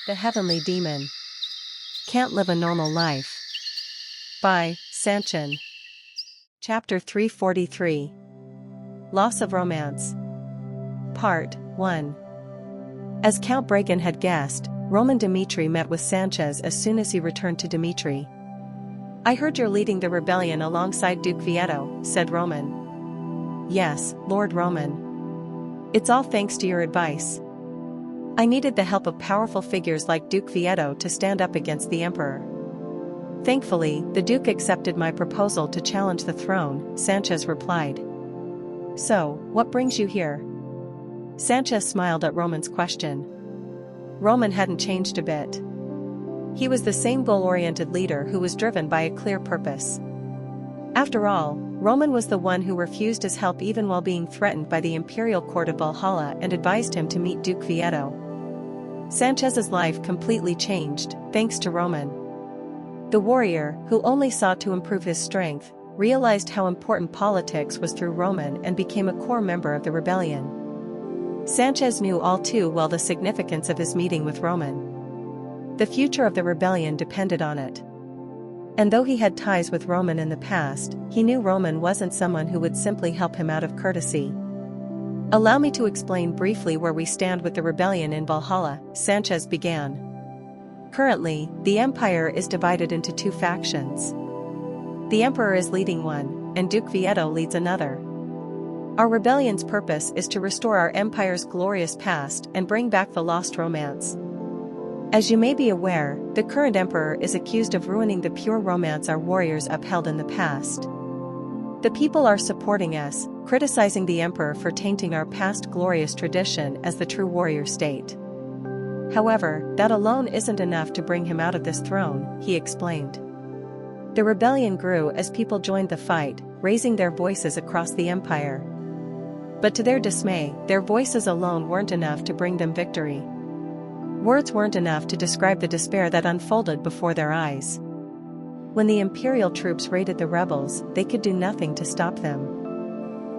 The Heavenly Demon. Can't Live a Normal Life. By Sanchin. Chapter 343. Loss of Romance. Part 1. As Count Bragan had guessed, Roman Dmitri met with Sanchez as soon as he returned to Dmitri. "I heard you're leading the rebellion alongside Duke Vieto," said Roman. "Yes, Lord Roman. It's all thanks to your advice. I needed the help of powerful figures like Duke Vieto to stand up against the Emperor. Thankfully, the Duke accepted my proposal to challenge the throne," Sanchez replied. "So, what brings you here?" Sanchez smiled at Roman's question. Roman hadn't changed a bit. He was the same goal-oriented leader who was driven by a clear purpose. After all, Roman was the one who refused his help even while being threatened by the Imperial Court of Valhalla and advised him to meet Duke Vieto. Sanchez's life completely changed, thanks to Roman. The warrior, who only sought to improve his strength, realized how important politics was through Roman and became a core member of the rebellion. Sanchez knew all too well the significance of his meeting with Roman. The future of the rebellion depended on it. And though he had ties with Roman in the past, he knew Roman wasn't someone who would simply help him out of courtesy. "Allow me to explain briefly where we stand with the rebellion in Valhalla," Sanchez began. "Currently, the Empire is divided into two factions. The Emperor is leading one, and Duke Vieto leads another. Our rebellion's purpose is to restore our Empire's glorious past and bring back the lost romance. As you may be aware, the current Emperor is accused of ruining the pure romance our warriors upheld in the past. The people are supporting us, criticizing the Emperor for tainting our past glorious tradition as the true warrior state. However, that alone isn't enough to bring him out of this throne," he explained. "The rebellion grew as people joined the fight, raising their voices across the Empire. But to their dismay, their voices alone weren't enough to bring them victory. Words weren't enough to describe the despair that unfolded before their eyes. When the Imperial troops raided the rebels, they could do nothing to stop them.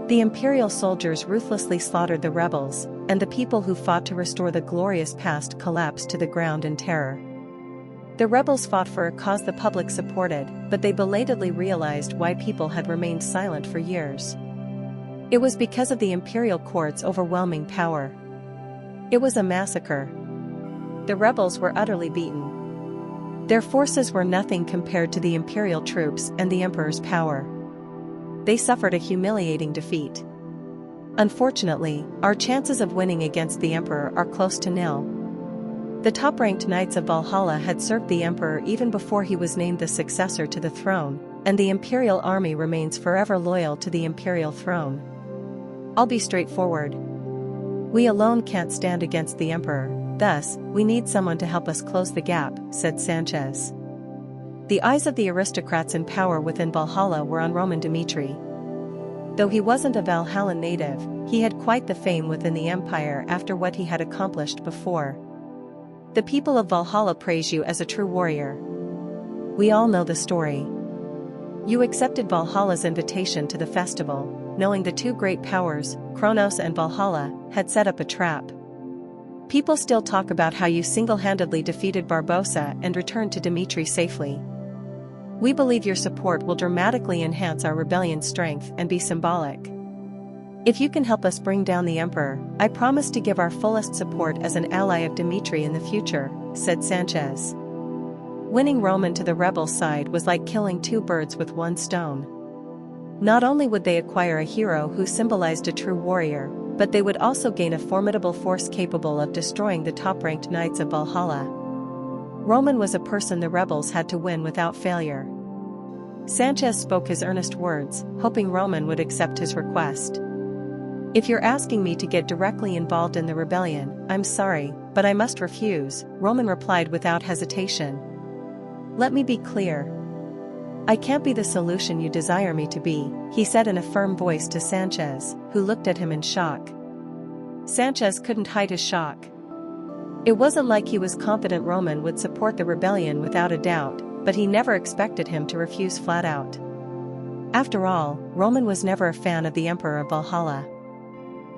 The Imperial soldiers ruthlessly slaughtered the rebels, and the people who fought to restore the glorious past collapsed to the ground in terror. The rebels fought for a cause the public supported, but they belatedly realized why people had remained silent for years. It was because of the Imperial court's overwhelming power. It was a massacre. The rebels were utterly beaten. Their forces were nothing compared to the Imperial troops and the Emperor's power. They suffered a humiliating defeat. Unfortunately, our chances of winning against the Emperor are close to nil. The top-ranked knights of Valhalla had served the Emperor even before he was named the successor to the throne, and the Imperial army remains forever loyal to the Imperial throne. I'll be straightforward. We alone can't stand against the Emperor. Thus, we need someone to help us close the gap," said Sanchez. The eyes of the aristocrats in power within Valhalla were on Roman Dmitri. Though he wasn't a Valhallan native, he had quite the fame within the Empire after what he had accomplished before. "The people of Valhalla praise you as a true warrior. We all know the story. You accepted Valhalla's invitation to the festival, knowing the two great powers, Kronos and Valhalla, had set up a trap. People still talk about how you single-handedly defeated Barbossa and returned to Dmitri safely. We believe your support will dramatically enhance our rebellion's strength and be symbolic. If you can help us bring down the Emperor, I promise to give our fullest support as an ally of Dmitri in the future," said Sanchez. Winning Roman to the rebel side was like killing two birds with one stone. Not only would they acquire a hero who symbolized a true warrior, but they would also gain a formidable force capable of destroying the top-ranked knights of Valhalla. Roman was a person the rebels had to win without failure. Sanchez spoke his earnest words, hoping Roman would accept his request. "If you're asking me to get directly involved in the rebellion, I'm sorry, but I must refuse," Roman replied without hesitation. "Let me be clear. I can't be the solution you desire me to be," he said in a firm voice to Sanchez, who looked at him in shock. Sanchez couldn't hide his shock. It wasn't like he was confident Roman would support the rebellion without a doubt, but he never expected him to refuse flat out. After all, Roman was never a fan of the Emperor of Valhalla.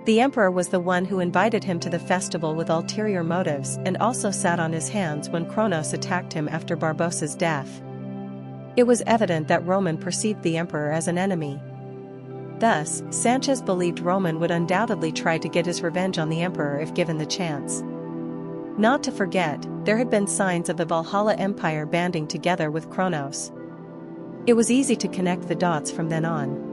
The emperor was the one who invited him to the festival with ulterior motives and also sat on his hands when Kronos attacked him after Barbossa's death. It was evident that Roman perceived the emperor as an enemy. Thus, Sanchez believed Roman would undoubtedly try to get his revenge on the emperor if given the chance. Not to forget, there had been signs of the Valhalla Empire banding together with Kronos. It was easy to connect the dots from then on.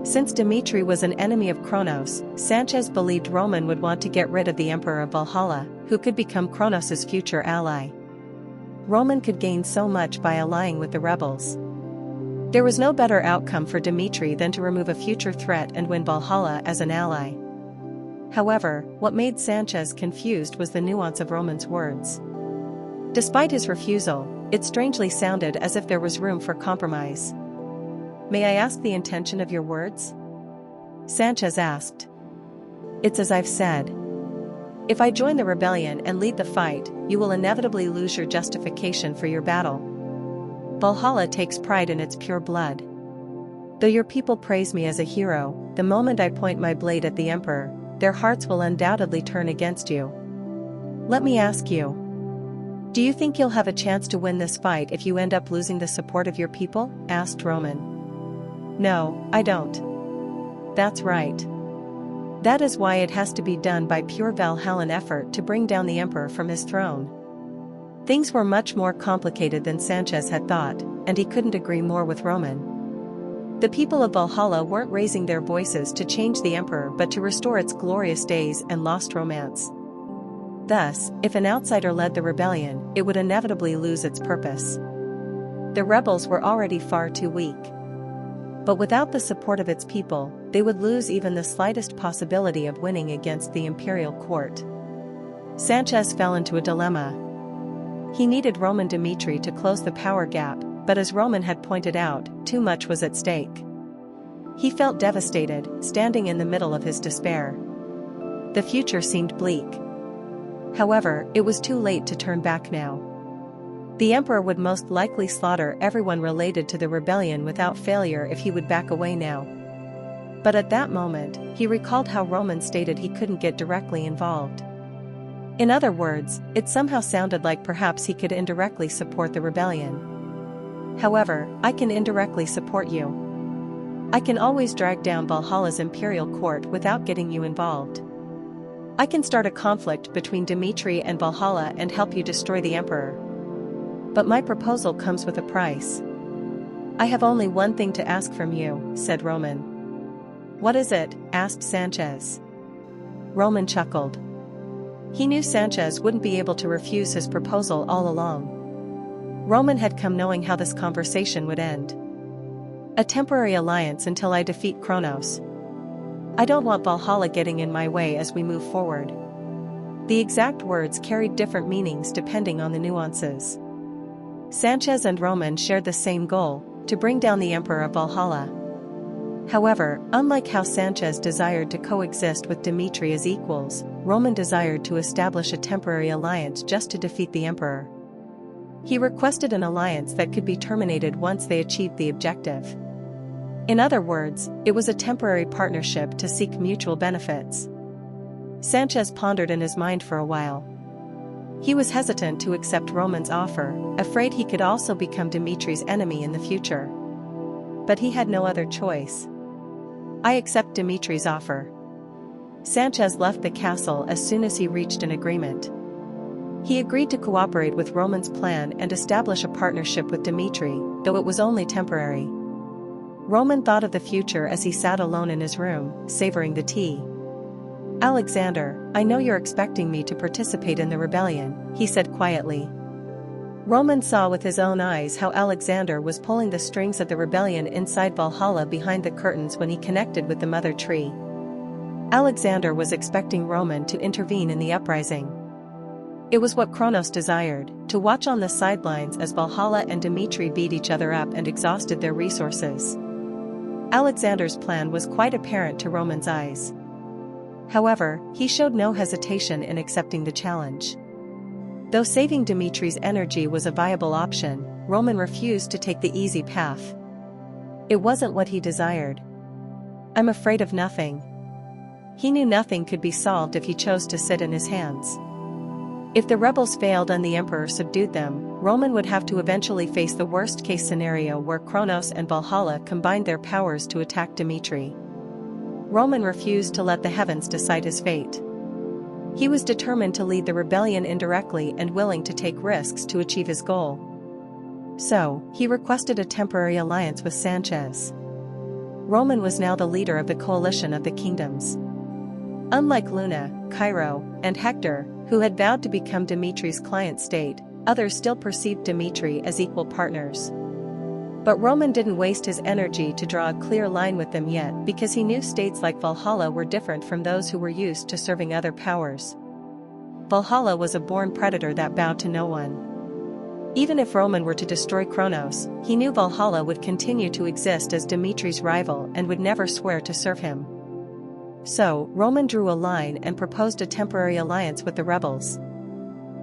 Since Dmitri was an enemy of Kronos, Sanchez believed Roman would want to get rid of the Emperor of Valhalla, who could become Kronos's future ally. Roman could gain so much by allying with the rebels. There was no better outcome for Dmitri than to remove a future threat and win Valhalla as an ally. However, what made Sanchez confused was the nuance of Roman's words. Despite his refusal, it strangely sounded as if there was room for compromise. "May I ask the intention of your words?" Sanchez asked. "It's as I've said. If I join the rebellion and lead the fight, you will inevitably lose your justification for your battle. Valhalla takes pride in its pure blood. Though your people praise me as a hero, the moment I point my blade at the emperor, their hearts will undoubtedly turn against you. Let me ask you, do you think you'll have a chance to win this fight if you end up losing the support of your people?" asked Roman. "No, I don't." "That's right. That is why it has to be done by pure Valhallan effort to bring down the emperor from his throne." Things were much more complicated than Sanchez had thought, and he couldn't agree more with Roman. The people of Valhalla weren't raising their voices to change the emperor but to restore its glorious days and lost romance. Thus, if an outsider led the rebellion, it would inevitably lose its purpose. The rebels were already far too weak. But without the support of its people, they would lose even the slightest possibility of winning against the imperial court. Sanchez fell into a dilemma. He needed Roman Dmitri to close the power gap, but as Roman had pointed out, too much was at stake. He felt devastated, standing in the middle of his despair. The future seemed bleak. However, it was too late to turn back now. The emperor would most likely slaughter everyone related to the rebellion without failure if he would back away now. But at that moment, he recalled how Roman stated he couldn't get directly involved. In other words, it somehow sounded like perhaps he could indirectly support the rebellion. "However, I can indirectly support you. I can always drag down Valhalla's imperial court without getting you involved. I can start a conflict between Dmitri and Valhalla and help you destroy the emperor. But my proposal comes with a price. I have only one thing to ask from you," said Roman. "What is it?" asked Sanchez. Roman chuckled. He knew Sanchez wouldn't be able to refuse his proposal all along. Roman had come knowing how this conversation would end. "A temporary alliance until I defeat Kronos. I don't want Valhalla getting in my way as we move forward." The exact words carried different meanings depending on the nuances. Sanchez and Roman shared the same goal, to bring down the Emperor of Valhalla. However, unlike how Sanchez desired to coexist with Dmitri as equals, Roman desired to establish a temporary alliance just to defeat the Emperor. He requested an alliance that could be terminated once they achieved the objective. In other words, it was a temporary partnership to seek mutual benefits. Sanchez pondered in his mind for a while. He was hesitant to accept Roman's offer, afraid he could also become Dmitri's enemy in the future. But he had no other choice. "I accept Dmitri's offer." Sanchez left the castle as soon as he reached an agreement. He agreed to cooperate with Roman's plan and establish a partnership with Dmitri, though it was only temporary. Roman thought of the future as he sat alone in his room, savoring the tea. "Alexander, I know you're expecting me to participate in the rebellion," he said quietly. Roman saw with his own eyes how Alexander was pulling the strings of the rebellion inside Valhalla behind the curtains when he connected with the mother tree. Alexander was expecting Roman to intervene in the uprising. It was what Kronos desired, to watch on the sidelines as Valhalla and Dmitri beat each other up and exhausted their resources. Alexander's plan was quite apparent to Roman's eyes. However, he showed no hesitation in accepting the challenge. Though saving Dmitri's energy was a viable option, Roman refused to take the easy path. It wasn't what he desired. "I'm afraid of nothing." He knew nothing could be solved if he chose to sit in his hands. If the rebels failed and the emperor subdued them, Roman would have to eventually face the worst-case scenario where Kronos and Valhalla combined their powers to attack Dmitri. Roman refused to let the heavens decide his fate. He was determined to lead the rebellion indirectly and willing to take risks to achieve his goal. So, he requested a temporary alliance with Sanchez. Roman was now the leader of the coalition of the kingdoms. Unlike Luna, Cairo, and Hector, who had vowed to become Dimitri's client state, others still perceived Dmitri as equal partners. But Roman didn't waste his energy to draw a clear line with them yet because he knew states like Valhalla were different from those who were used to serving other powers. Valhalla was a born predator that bowed to no one. Even if Roman were to destroy Kronos, he knew Valhalla would continue to exist as Dimitri's rival and would never swear to serve him. So, Roman drew a line and proposed a temporary alliance with the rebels.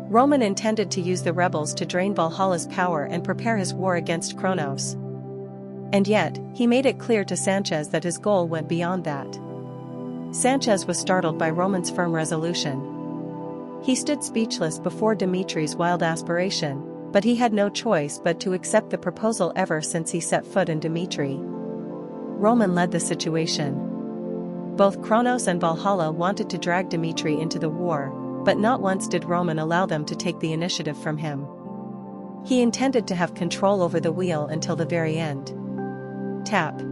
Roman intended to use the rebels to drain Valhalla's power and prepare his war against Kronos. And yet, he made it clear to Sanchez that his goal went beyond that. Sanchez was startled by Roman's firm resolution. He stood speechless before Dimitri's wild aspiration, but he had no choice but to accept the proposal ever since he set foot in Dmitri. Roman led the situation. Both Kronos and Valhalla wanted to drag Dmitri into the war, but not once did Roman allow them to take the initiative from him. He intended to have control over the wheel until the very end. Tap.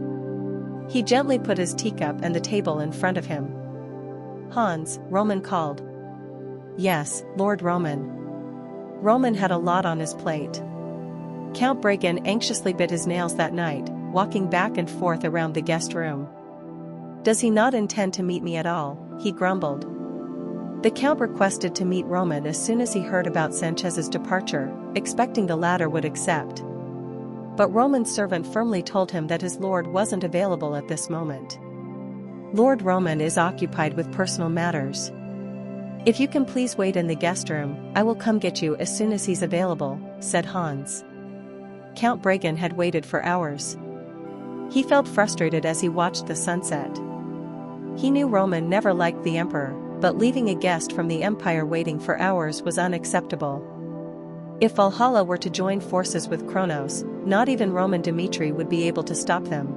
He gently put his teacup and the table in front of him. "Hans," Roman called. "Yes, Lord Roman." Roman had a lot on his plate. Count Bragan anxiously bit his nails that night, walking back and forth around the guest room. "Does he not intend to meet me at all?" he grumbled. The Count requested to meet Roman as soon as he heard about Sanchez's departure, expecting the latter would accept. But Roman's servant firmly told him that his lord wasn't available at this moment. "Lord Roman is occupied with personal matters. If you can please wait in the guest room, I will come get you as soon as he's available," said Hans. Count Bragan had waited for hours. He felt frustrated as he watched the sunset. He knew Roman never liked the emperor, but leaving a guest from the empire waiting for hours was unacceptable. If Valhalla were to join forces with Kronos, not even Roman Dmitri would be able to stop them.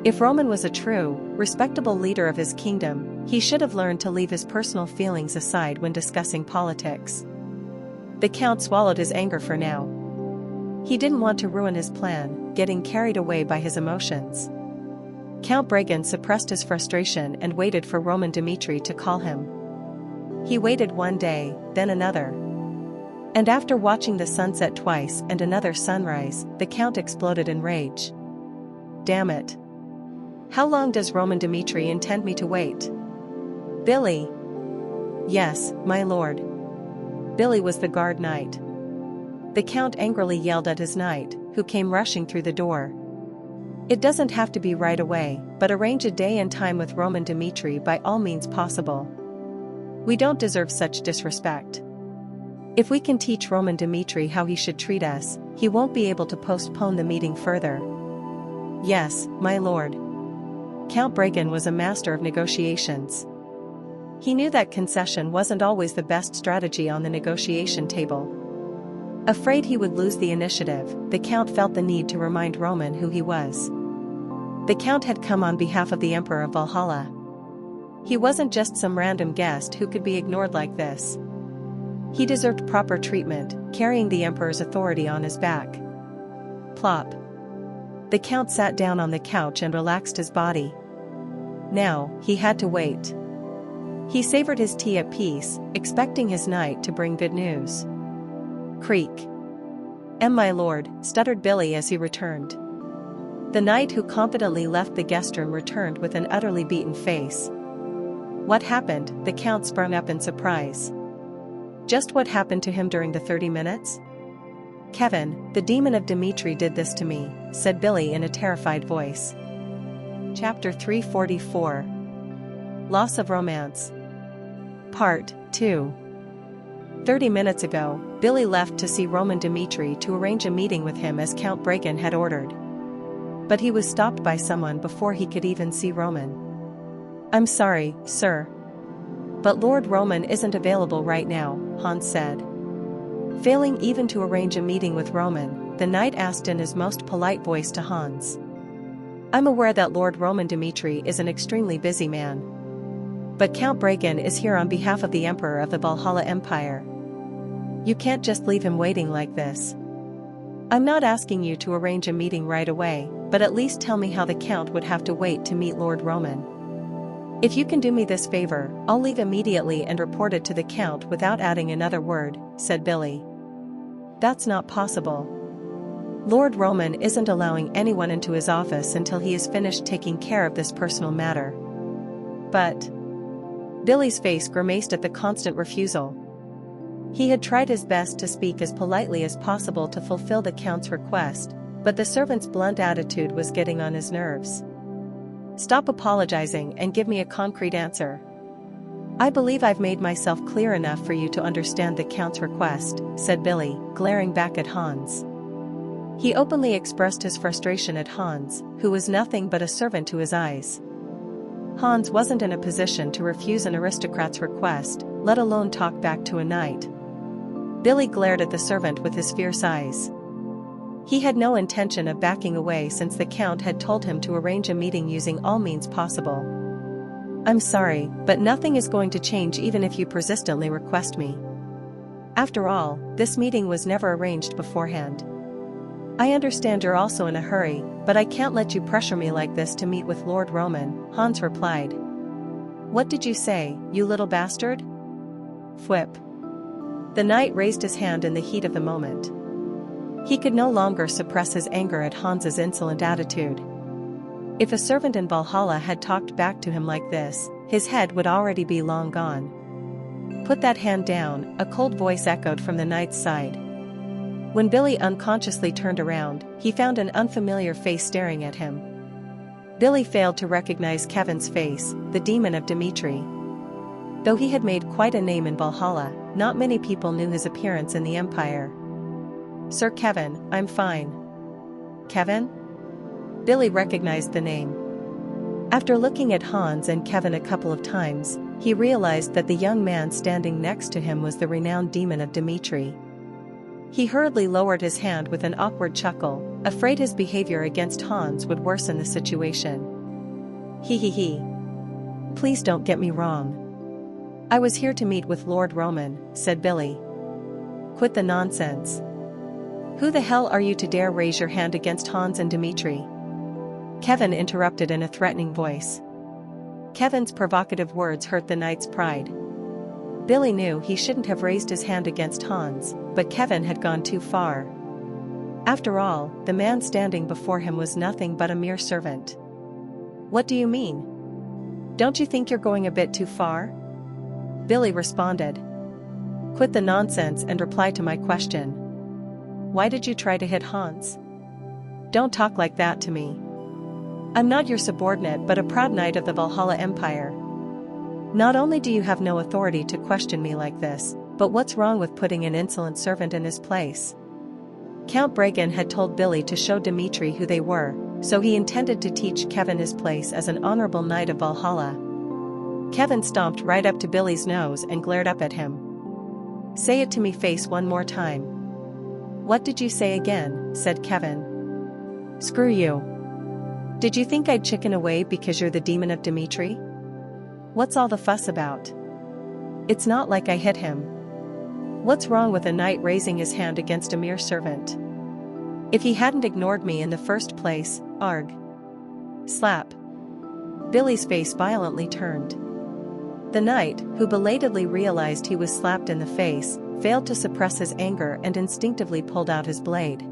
If Roman was a true, respectable leader of his kingdom, he should have learned to leave his personal feelings aside when discussing politics. The Count swallowed his anger for now. He didn't want to ruin his plan, getting carried away by his emotions. Count Bragan suppressed his frustration and waited for Roman Dmitri to call him. He waited one day, then another. And after watching the sunset twice and another sunrise, the Count exploded in rage. "Damn it! How long does Roman Dmitri intend me to wait?" "Billy." "Yes, my lord." Billy was the guard knight. The Count angrily yelled at his knight, who came rushing through the door. "It doesn't have to be right away, but arrange a day and time with Roman Dmitri by all means possible. We don't deserve such disrespect. If we can teach Roman Dmitri how he should treat us, he won't be able to postpone the meeting further." "Yes, my lord." Count Bragan was a master of negotiations. He knew that concession wasn't always the best strategy on the negotiation table. Afraid he would lose the initiative, the Count felt the need to remind Roman who he was. The Count had come on behalf of the Emperor of Valhalla. He wasn't just some random guest who could be ignored like this. He deserved proper treatment, carrying the Emperor's authority on his back. Plop. The Count sat down on the couch and relaxed his body. Now, he had to wait. He savored his tea at peace, expecting his knight to bring good news. Creak. "My lord," stuttered Billy as he returned. The knight who confidently left the guest room returned with an utterly beaten face. "What happened?" The Count sprung up in surprise. "Just what happened to him during the 30 minutes? Kevin, the demon of Dmitri did this to me," said Billy in a terrified voice. Chapter 344. Loss of Romance. Part 2. 30 minutes ago, Billy left to see Roman Dmitri to arrange a meeting with him as Count Bragan had ordered. But he was stopped by someone before he could even see Roman. I'm sorry, sir. But Lord Roman isn't available right now, Hans said. Failing even to arrange a meeting with Roman, the knight asked in his most polite voice to Hans. I'm aware that Lord Roman Dmitri is an extremely busy man. But Count Bragan is here on behalf of the Emperor of the Valhalla Empire. You can't just leave him waiting like this. I'm not asking you to arrange a meeting right away, but at least tell me how the Count would have to wait to meet Lord Roman. If you can do me this favor, I'll leave immediately and report it to the Count without adding another word, said Billy. That's not possible. Lord Roman isn't allowing anyone into his office until he is finished taking care of this personal matter. But Billy's face grimaced at the constant refusal. He had tried his best to speak as politely as possible to fulfill the Count's request, but the servant's blunt attitude was getting on his nerves. Stop apologizing and give me a concrete answer. I believe I've made myself clear enough for you to understand the Count's request, said Billy, glaring back at Hans. He openly expressed his frustration at Hans, who was nothing but a servant to his eyes. Hans wasn't in a position to refuse an aristocrat's request, let alone talk back to a knight. Billy glared at the servant with his fierce eyes. He had no intention of backing away since the Count had told him to arrange a meeting using all means possible. I'm sorry, but nothing is going to change even if you persistently request me. After all, this meeting was never arranged beforehand. I understand you're also in a hurry, but I can't let you pressure me like this to meet with Lord Roman, Hans replied. What did you say, you little bastard? Fwip. The knight raised his hand in the heat of the moment. He could no longer suppress his anger at Hans's insolent attitude. If a servant in Valhalla had talked back to him like this, his head would already be long gone. Put that hand down, a cold voice echoed from the knight's side. When Billy unconsciously turned around, he found an unfamiliar face staring at him. Billy failed to recognize Kevin's face, the demon of Dmitri. Though he had made quite a name in Valhalla, not many people knew his appearance in the Empire. Sir Kevin, I'm fine. Kevin? Billy recognized the name. After looking at Hans and Kevin a couple of times, he realized that the young man standing next to him was the renowned demon of Dmitri. He hurriedly lowered his hand with an awkward chuckle, afraid his behavior against Hans would worsen the situation. He. Please don't get me wrong. I was here to meet with Lord Roman, said Billy. Quit the nonsense. Who the hell are you to dare raise your hand against Hans and Dmitri? Kevin interrupted in a threatening voice. Kevin's provocative words hurt the knight's pride. Billy knew he shouldn't have raised his hand against Hans, but Kevin had gone too far. After all, the man standing before him was nothing but a mere servant. What do you mean? Don't you think you're going a bit too far? Billy responded. Quit the nonsense and reply to my question. Why did you try to hit Hans? Don't talk like that to me. I'm not your subordinate but a proud knight of the Valhalla Empire. Not only do you have no authority to question me like this, but what's wrong with putting an insolent servant in his place? Count Bragan had told Billy to show Dmitri who they were, so he intended to teach Kevin his place as an honorable knight of Valhalla. Kevin stomped right up to Billy's nose and glared up at him. Say it to me face one more time. What did you say again, said Kevin. Screw you. Did you think I'd chicken away because you're the demon of Dmitri? What's all the fuss about? It's not like I hit him. What's wrong with a knight raising his hand against a mere servant? If he hadn't ignored me in the first place, arg. Slap. Billy's face violently turned. The knight, who belatedly realized he was slapped in the face, failed to suppress his anger and instinctively pulled out his blade.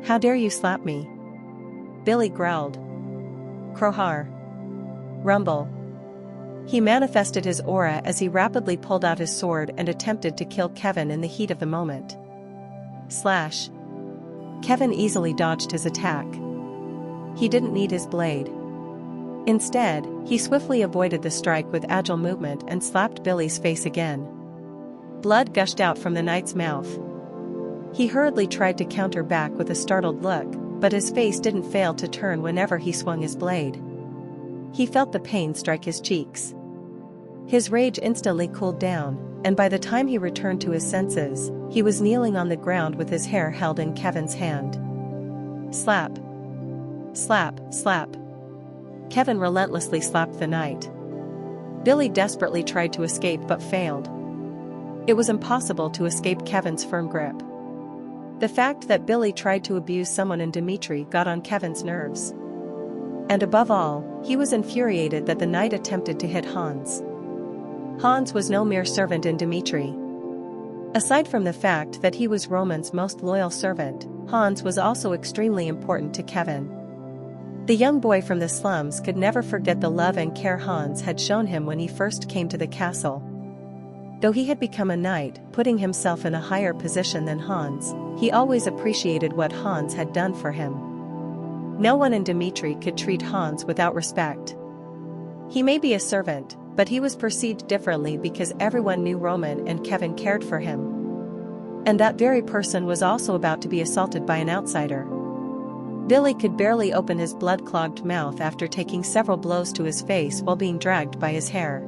How dare you slap me? Billy growled. Crowhar. Rumble. He manifested his aura as he rapidly pulled out his sword and attempted to kill Kevin in the heat of the moment. Slash. Kevin easily dodged his attack. He didn't need his blade. Instead, he swiftly avoided the strike with agile movement and slapped Billy's face again. Blood gushed out from the knight's mouth. He hurriedly tried to counter back with a startled look, but his face didn't fail to turn whenever he swung his blade. He felt the pain strike his cheeks. His rage instantly cooled down, and by the time he returned to his senses, he was kneeling on the ground with his hair held in Kevin's hand. Slap. Slap, slap. Kevin relentlessly slapped the knight. Billy desperately tried to escape but failed. It was impossible to escape Kevin's firm grip. The fact that Billy tried to abuse someone in Dimitri got on Kevin's nerves. And above all, he was infuriated that the knight attempted to hit Hans. Hans was no mere servant in Dimitri. Aside from the fact that he was Roman's most loyal servant, Hans was also extremely important to Kevin. The young boy from the slums could never forget the love and care Hans had shown him when he first came to the castle. Though he had become a knight, putting himself in a higher position than Hans, he always appreciated what Hans had done for him. No one in Dimitri could treat Hans without respect. He may be a servant, but he was perceived differently because everyone knew Roman and Kevin cared for him. And that very person was also about to be assaulted by an outsider. Billy could barely open his blood-clogged mouth after taking several blows to his face while being dragged by his hair.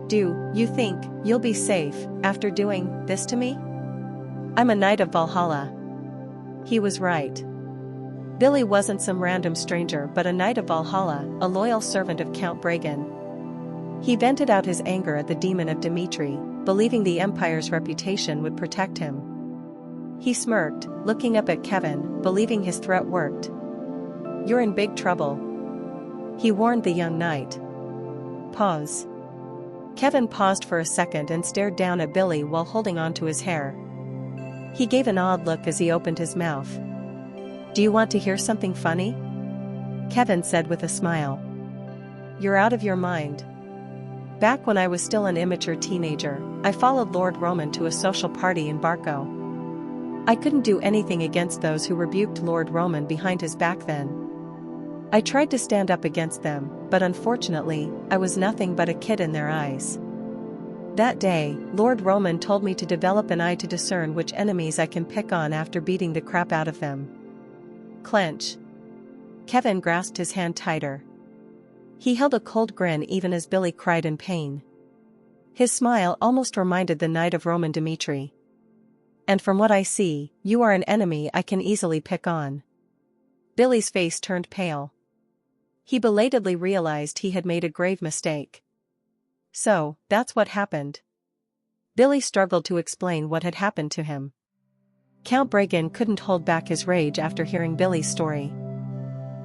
"Do you think you'll be safe after doing this to me? I'm a knight of Valhalla." He was right. Billy wasn't some random stranger but a knight of Valhalla, a loyal servant of Count Bragan. He vented out his anger at the demon of Dimitri, believing the Empire's reputation would protect him. He smirked, looking up at Kevin, believing his threat worked. "You're in big trouble," he warned the young knight. Pause. Kevin paused for a second and stared down at Billy while holding onto his hair. He gave an odd look as he opened his mouth. "Do you want to hear something funny?" Kevin said with a smile. "You're out of your mind. Back when I was still an immature teenager, I followed Lord Roman to a social party in Barco. I couldn't do anything against those who rebuked Lord Roman behind his back then. I tried to stand up against them, but unfortunately, I was nothing but a kid in their eyes. That day, Lord Roman told me to develop an eye to discern which enemies I can pick on after beating the crap out of them." Clench. Kevin grasped his hand tighter. He held a cold grin even as Billy cried in pain. His smile almost reminded the knight of Roman Dimitri. "And from what I see, you are an enemy I can easily pick on." Billy's face turned pale. He belatedly realized he had made a grave mistake. "So, that's what happened." Billy struggled to explain what had happened to him. Count Bragan couldn't hold back his rage after hearing Billy's story.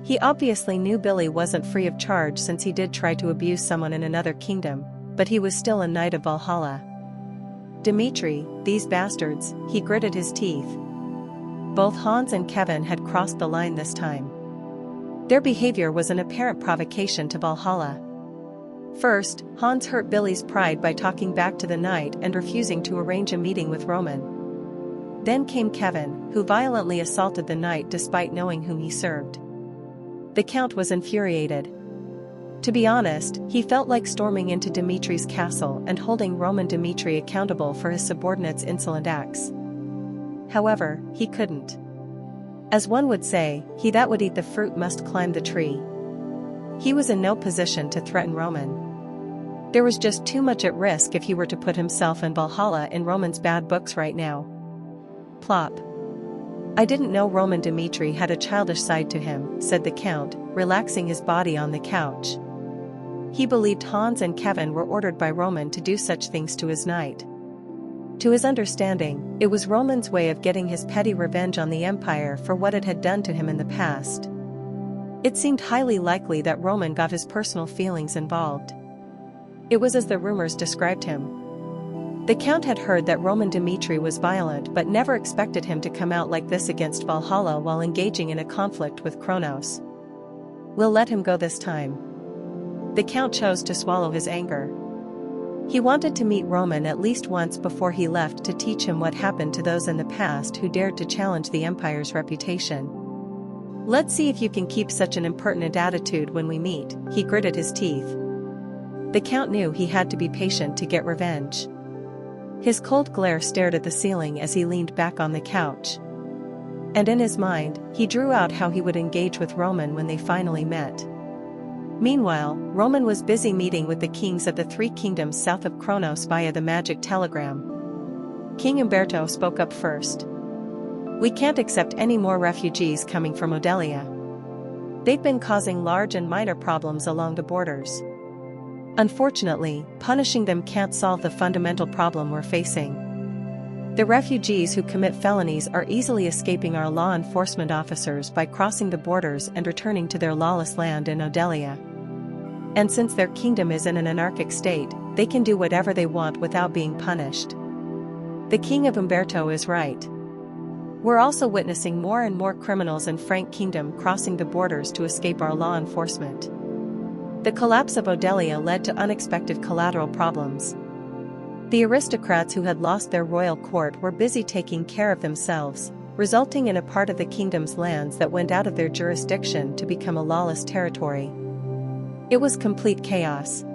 He obviously knew Billy wasn't free of charge since he did try to abuse someone in another kingdom, but he was still a knight of Valhalla. "Dimitri, these bastards," he gritted his teeth. Both Hans and Kevin had crossed the line this time. Their behavior was an apparent provocation to Valhalla. First, Hans hurt Billy's pride by talking back to the knight and refusing to arrange a meeting with Roman. Then came Kevin, who violently assaulted the knight despite knowing whom he served. The Count was infuriated. To be honest, he felt like storming into Dimitri's castle and holding Roman Dimitri accountable for his subordinates' insolent acts. However, he couldn't. As one would say, he that would eat the fruit must climb the tree. He was in no position to threaten Roman. There was just too much at risk if he were to put himself and Valhalla in Roman's bad books right now. Plop. "I didn't know Roman Dimitri had a childish side to him," said the Count, relaxing his body on the couch. He believed Hans and Kevin were ordered by Roman to do such things to his knight. To his understanding, it was Roman's way of getting his petty revenge on the Empire for what it had done to him in the past. It seemed highly likely that Roman got his personal feelings involved. It was as the rumors described him. The Count had heard that Roman Dimitri was violent but never expected him to come out like this against Valhalla while engaging in a conflict with Kronos. "We'll let him go this time." The Count chose to swallow his anger. He wanted to meet Roman at least once before he left to teach him what happened to those in the past who dared to challenge the Empire's reputation. "Let's see if you can keep such an impertinent attitude when we meet," he gritted his teeth. The Count knew he had to be patient to get revenge. His cold glare stared at the ceiling as he leaned back on the couch. And in his mind, he drew out how he would engage with Roman when they finally met. Meanwhile, Roman was busy meeting with the kings of the three kingdoms south of Kronos via the magic telegram. King Umberto spoke up first. "We can't accept any more refugees coming from Odelia. They've been causing large and minor problems along the borders. Unfortunately, punishing them can't solve the fundamental problem we're facing. The refugees who commit felonies are easily escaping our law enforcement officers by crossing the borders and returning to their lawless land in Odelia. And since their kingdom is in an anarchic state, they can do whatever they want without being punished. The king of Umberto is right. We're also witnessing more and more criminals in Frank Kingdom crossing the borders to escape our law enforcement." The collapse of Odelia led to unexpected collateral problems. The aristocrats who had lost their royal court were busy taking care of themselves, resulting in a part of the kingdom's lands that went out of their jurisdiction to become a lawless territory. It was complete chaos.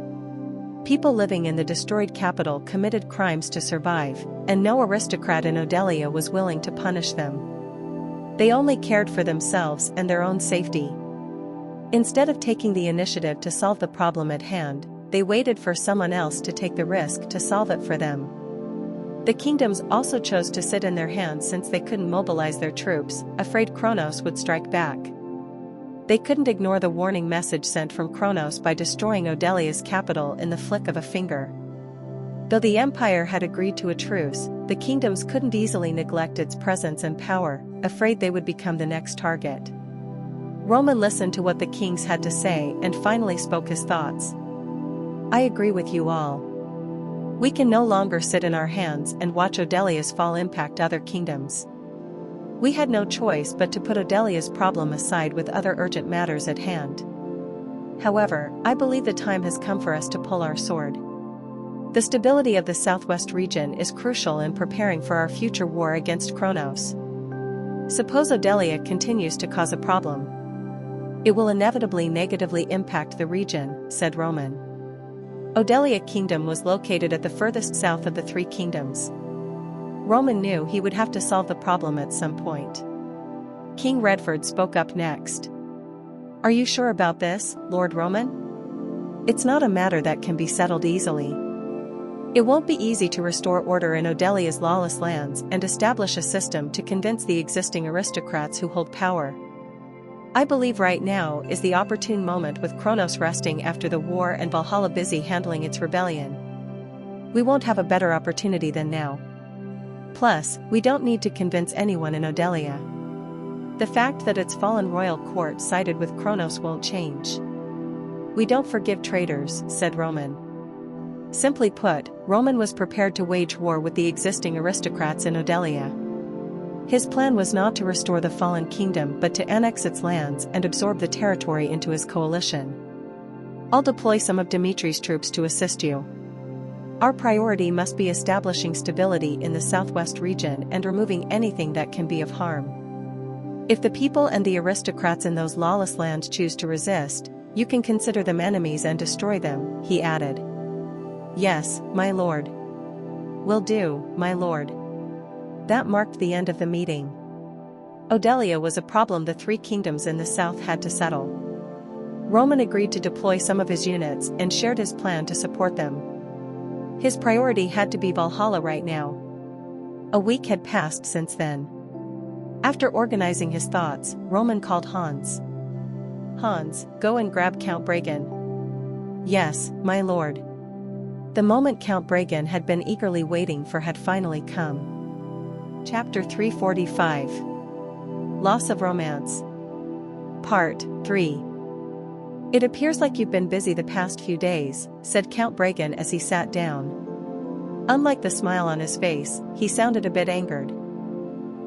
People living in the destroyed capital committed crimes to survive, and no aristocrat in Odelia was willing to punish them. They only cared for themselves and their own safety. Instead of taking the initiative to solve the problem at hand, they waited for someone else to take the risk to solve it for them. The kingdoms also chose to sit in their hands since they couldn't mobilize their troops, afraid Kronos would strike back. They couldn't ignore the warning message sent from Kronos by destroying Odelia's capital in the flick of a finger. Though the empire had agreed to a truce, the kingdoms couldn't easily neglect its presence and power, afraid they would become the next target. Roman listened to what the kings had to say and finally spoke his thoughts. "I agree with you all. We can no longer sit in our hands and watch Odelia's fall impact other kingdoms. We had no choice but to put Odelia's problem aside with other urgent matters at hand. However, I believe the time has come for us to pull our sword. The stability of the southwest region is crucial in preparing for our future war against Kronos. Suppose Odelia continues to cause a problem. It will inevitably negatively impact the region," said Roman. Odelia Kingdom was located at the furthest south of the three kingdoms. Roman knew he would have to solve the problem at some point. King Redford spoke up next. "Are you sure about this, Lord Roman? It's not a matter that can be settled easily. It won't be easy to restore order in Odelia's lawless lands and establish a system to convince the existing aristocrats who hold power. I believe right now is the opportune moment with Kronos resting after the war and Valhalla busy handling its rebellion. We won't have a better opportunity than now. Plus, we don't need to convince anyone in Odelia. The fact that its fallen royal court sided with Kronos won't change. We don't forgive traitors," said Roman. Simply put, Roman was prepared to wage war with the existing aristocrats in Odelia. His plan was not to restore the fallen kingdom but to annex its lands and absorb the territory into his coalition. "I'll deploy some of Dimitri's troops to assist you. Our priority must be establishing stability in the southwest region and removing anything that can be of harm. If the people and the aristocrats in those lawless lands choose to resist, you can consider them enemies and destroy them," he added. "Yes, my lord. Will do, my lord." That marked the end of the meeting. Odelia was a problem the three kingdoms in the south had to settle. Roman agreed to deploy some of his units and shared his plan to support them. His priority had to be Valhalla right now. A week had passed since then. After organizing his thoughts, Roman called Hans. "Hans, go and grab Count Bragan." "Yes, my lord." The moment Count Bragan had been eagerly waiting for had finally come. Chapter 345. Loss of Romance. Part 3. "It appears like you've been busy the past few days," said Count Bragan as he sat down. Unlike the smile on his face, he sounded a bit angered.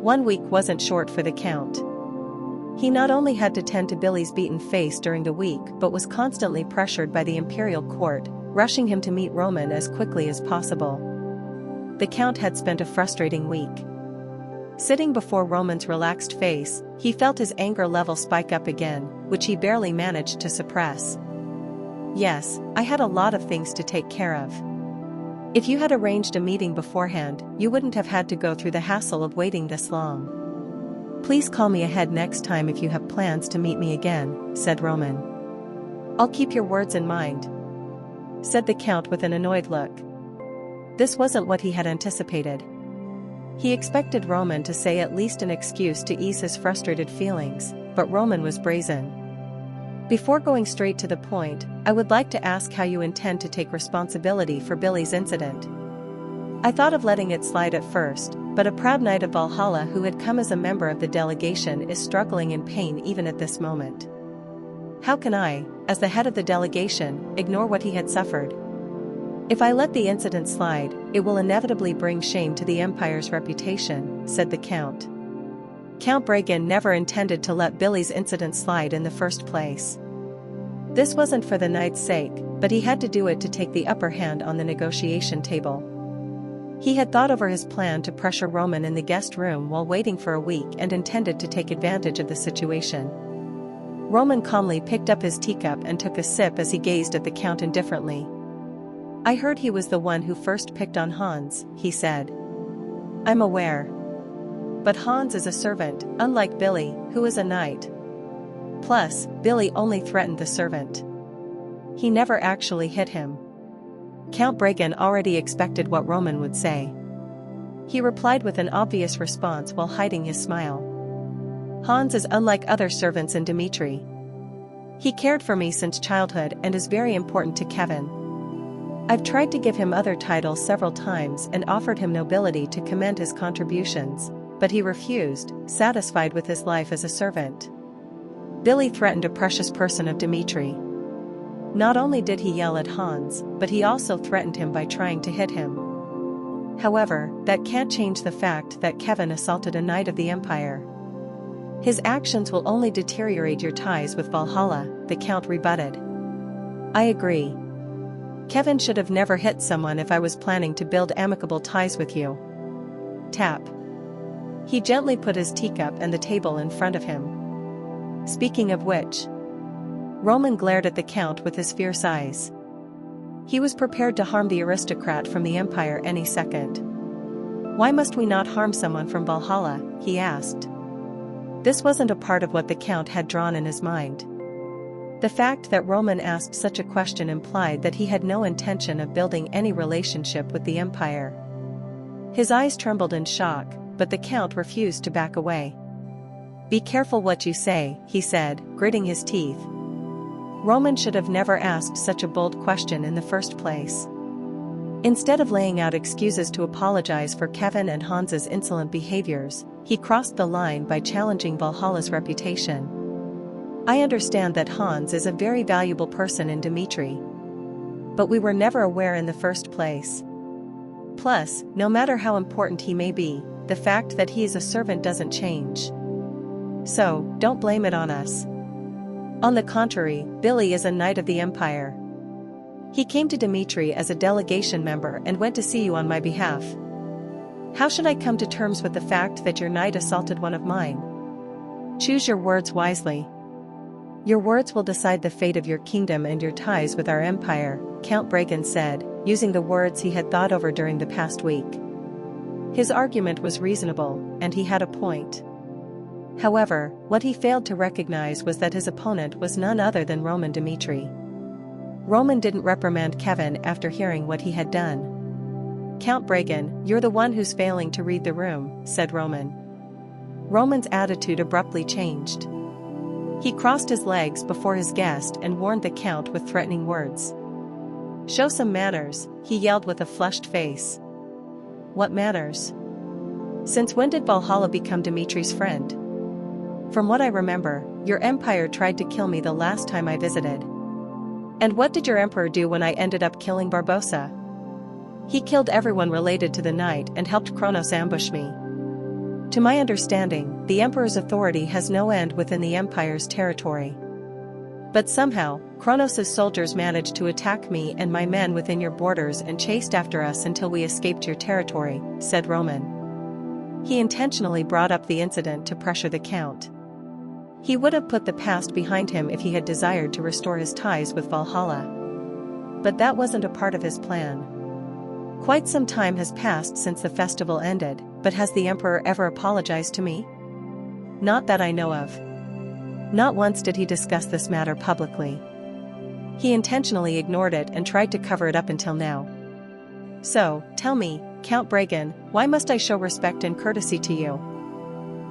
1 week wasn't short for the Count. He not only had to tend to Billy's beaten face during the week but was constantly pressured by the imperial court, rushing him to meet Roman as quickly as possible. The Count had spent a frustrating week. Sitting before Roman's relaxed face, he felt his anger level spike up again, which he barely managed to suppress. "Yes, I had a lot of things to take care of. If you had arranged a meeting beforehand, you wouldn't have had to go through the hassle of waiting this long. Please call me ahead next time if you have plans to meet me again," said Roman. "I'll keep your words in mind," said the Count with an annoyed look. This wasn't what he had anticipated. He expected Roman to say at least an excuse to ease his frustrated feelings, but Roman was brazen. "Before going straight to the point, I would like to ask how you intend to take responsibility for Billy's incident. I thought of letting it slide at first, but a proud knight of Valhalla who had come as a member of the delegation is struggling in pain even at this moment. How can I, as the head of the delegation, ignore what he had suffered? If I let the incident slide, it will inevitably bring shame to the Empire's reputation," said the Count. Count Bragan never intended to let Billy's incident slide in the first place. This wasn't for the knight's sake, but he had to do it to take the upper hand on the negotiation table. He had thought over his plan to pressure Roman in the guest room while waiting for a week and intended to take advantage of the situation. Roman calmly picked up his teacup and took a sip as he gazed at the Count indifferently. "I heard he was the one who first picked on Hans," he said. "I'm aware. But Hans is a servant, unlike Billy, who is a knight. Plus, Billy only threatened the servant. He never actually hit him." Count Bragan already expected what Roman would say. He replied with an obvious response while hiding his smile. "Hans is unlike other servants in Dimitri. He cared for me since childhood and is very important to Kevin. I've tried to give him other titles several times and offered him nobility to commend his contributions, but he refused, satisfied with his life as a servant. Billy threatened a precious person of Dimitri. Not only did he yell at Hans, but he also threatened him by trying to hit him. However, that can't change the fact that Kevin assaulted a knight of the Empire. His actions will only deteriorate your ties with Valhalla," the Count rebutted. "I agree. Kevin should have never hit someone if I was planning to build amicable ties with you." Tap. He gently put his teacup and the table in front of him. "Speaking of which..." Roman glared at the Count with his fierce eyes. He was prepared to harm the aristocrat from the Empire any second. "Why must we not harm someone from Valhalla?" he asked. This wasn't a part of what the Count had drawn in his mind. The fact that Roman asked such a question implied that he had no intention of building any relationship with the Empire. His eyes trembled in shock, but the Count refused to back away. "Be careful what you say," he said, gritting his teeth. Roman should have never asked such a bold question in the first place. Instead of laying out excuses to apologize for Kevin and Hans's insolent behaviors, he crossed the line by challenging Valhalla's reputation. "I understand that Hans is a very valuable person in Dimitri. But we were never aware in the first place. Plus, no matter how important he may be, the fact that he is a servant doesn't change. So, don't blame it on us. On the contrary, Billy is a knight of the Empire. He came to Dimitri as a delegation member and went to see you on my behalf. How should I come to terms with the fact that your knight assaulted one of mine? Choose your words wisely. Your words will decide the fate of your kingdom and your ties with our empire," Count Bragan said, using the words he had thought over during the past week. His argument was reasonable, and he had a point. However, what he failed to recognize was that his opponent was none other than Roman Dimitri. Roman didn't reprimand Kevin after hearing what he had done. "Count Bragan, you're the one who's failing to read the room," said Roman. Roman's attitude abruptly changed. He crossed his legs before his guest and warned the Count with threatening words. "Show some manners," he yelled with a flushed face. "What manners? Since when did Valhalla become Dimitri's friend? From what I remember, your empire tried to kill me the last time I visited. And what did your emperor do when I ended up killing Barbossa? He killed everyone related to the knight and helped Kronos ambush me. To my understanding, the emperor's authority has no end within the empire's territory. But somehow, Kronos' soldiers managed to attack me and my men within your borders and chased after us until we escaped your territory," said Roman. He intentionally brought up the incident to pressure the Count. He would have put the past behind him if he had desired to restore his ties with Valhalla. But that wasn't a part of his plan. "Quite some time has passed since the festival ended, but has the emperor ever apologized to me? Not that I know of. Not once did he discuss this matter publicly. He intentionally ignored it and tried to cover it up until now. "So, tell me, Count Bragan, why must I show respect and courtesy to you?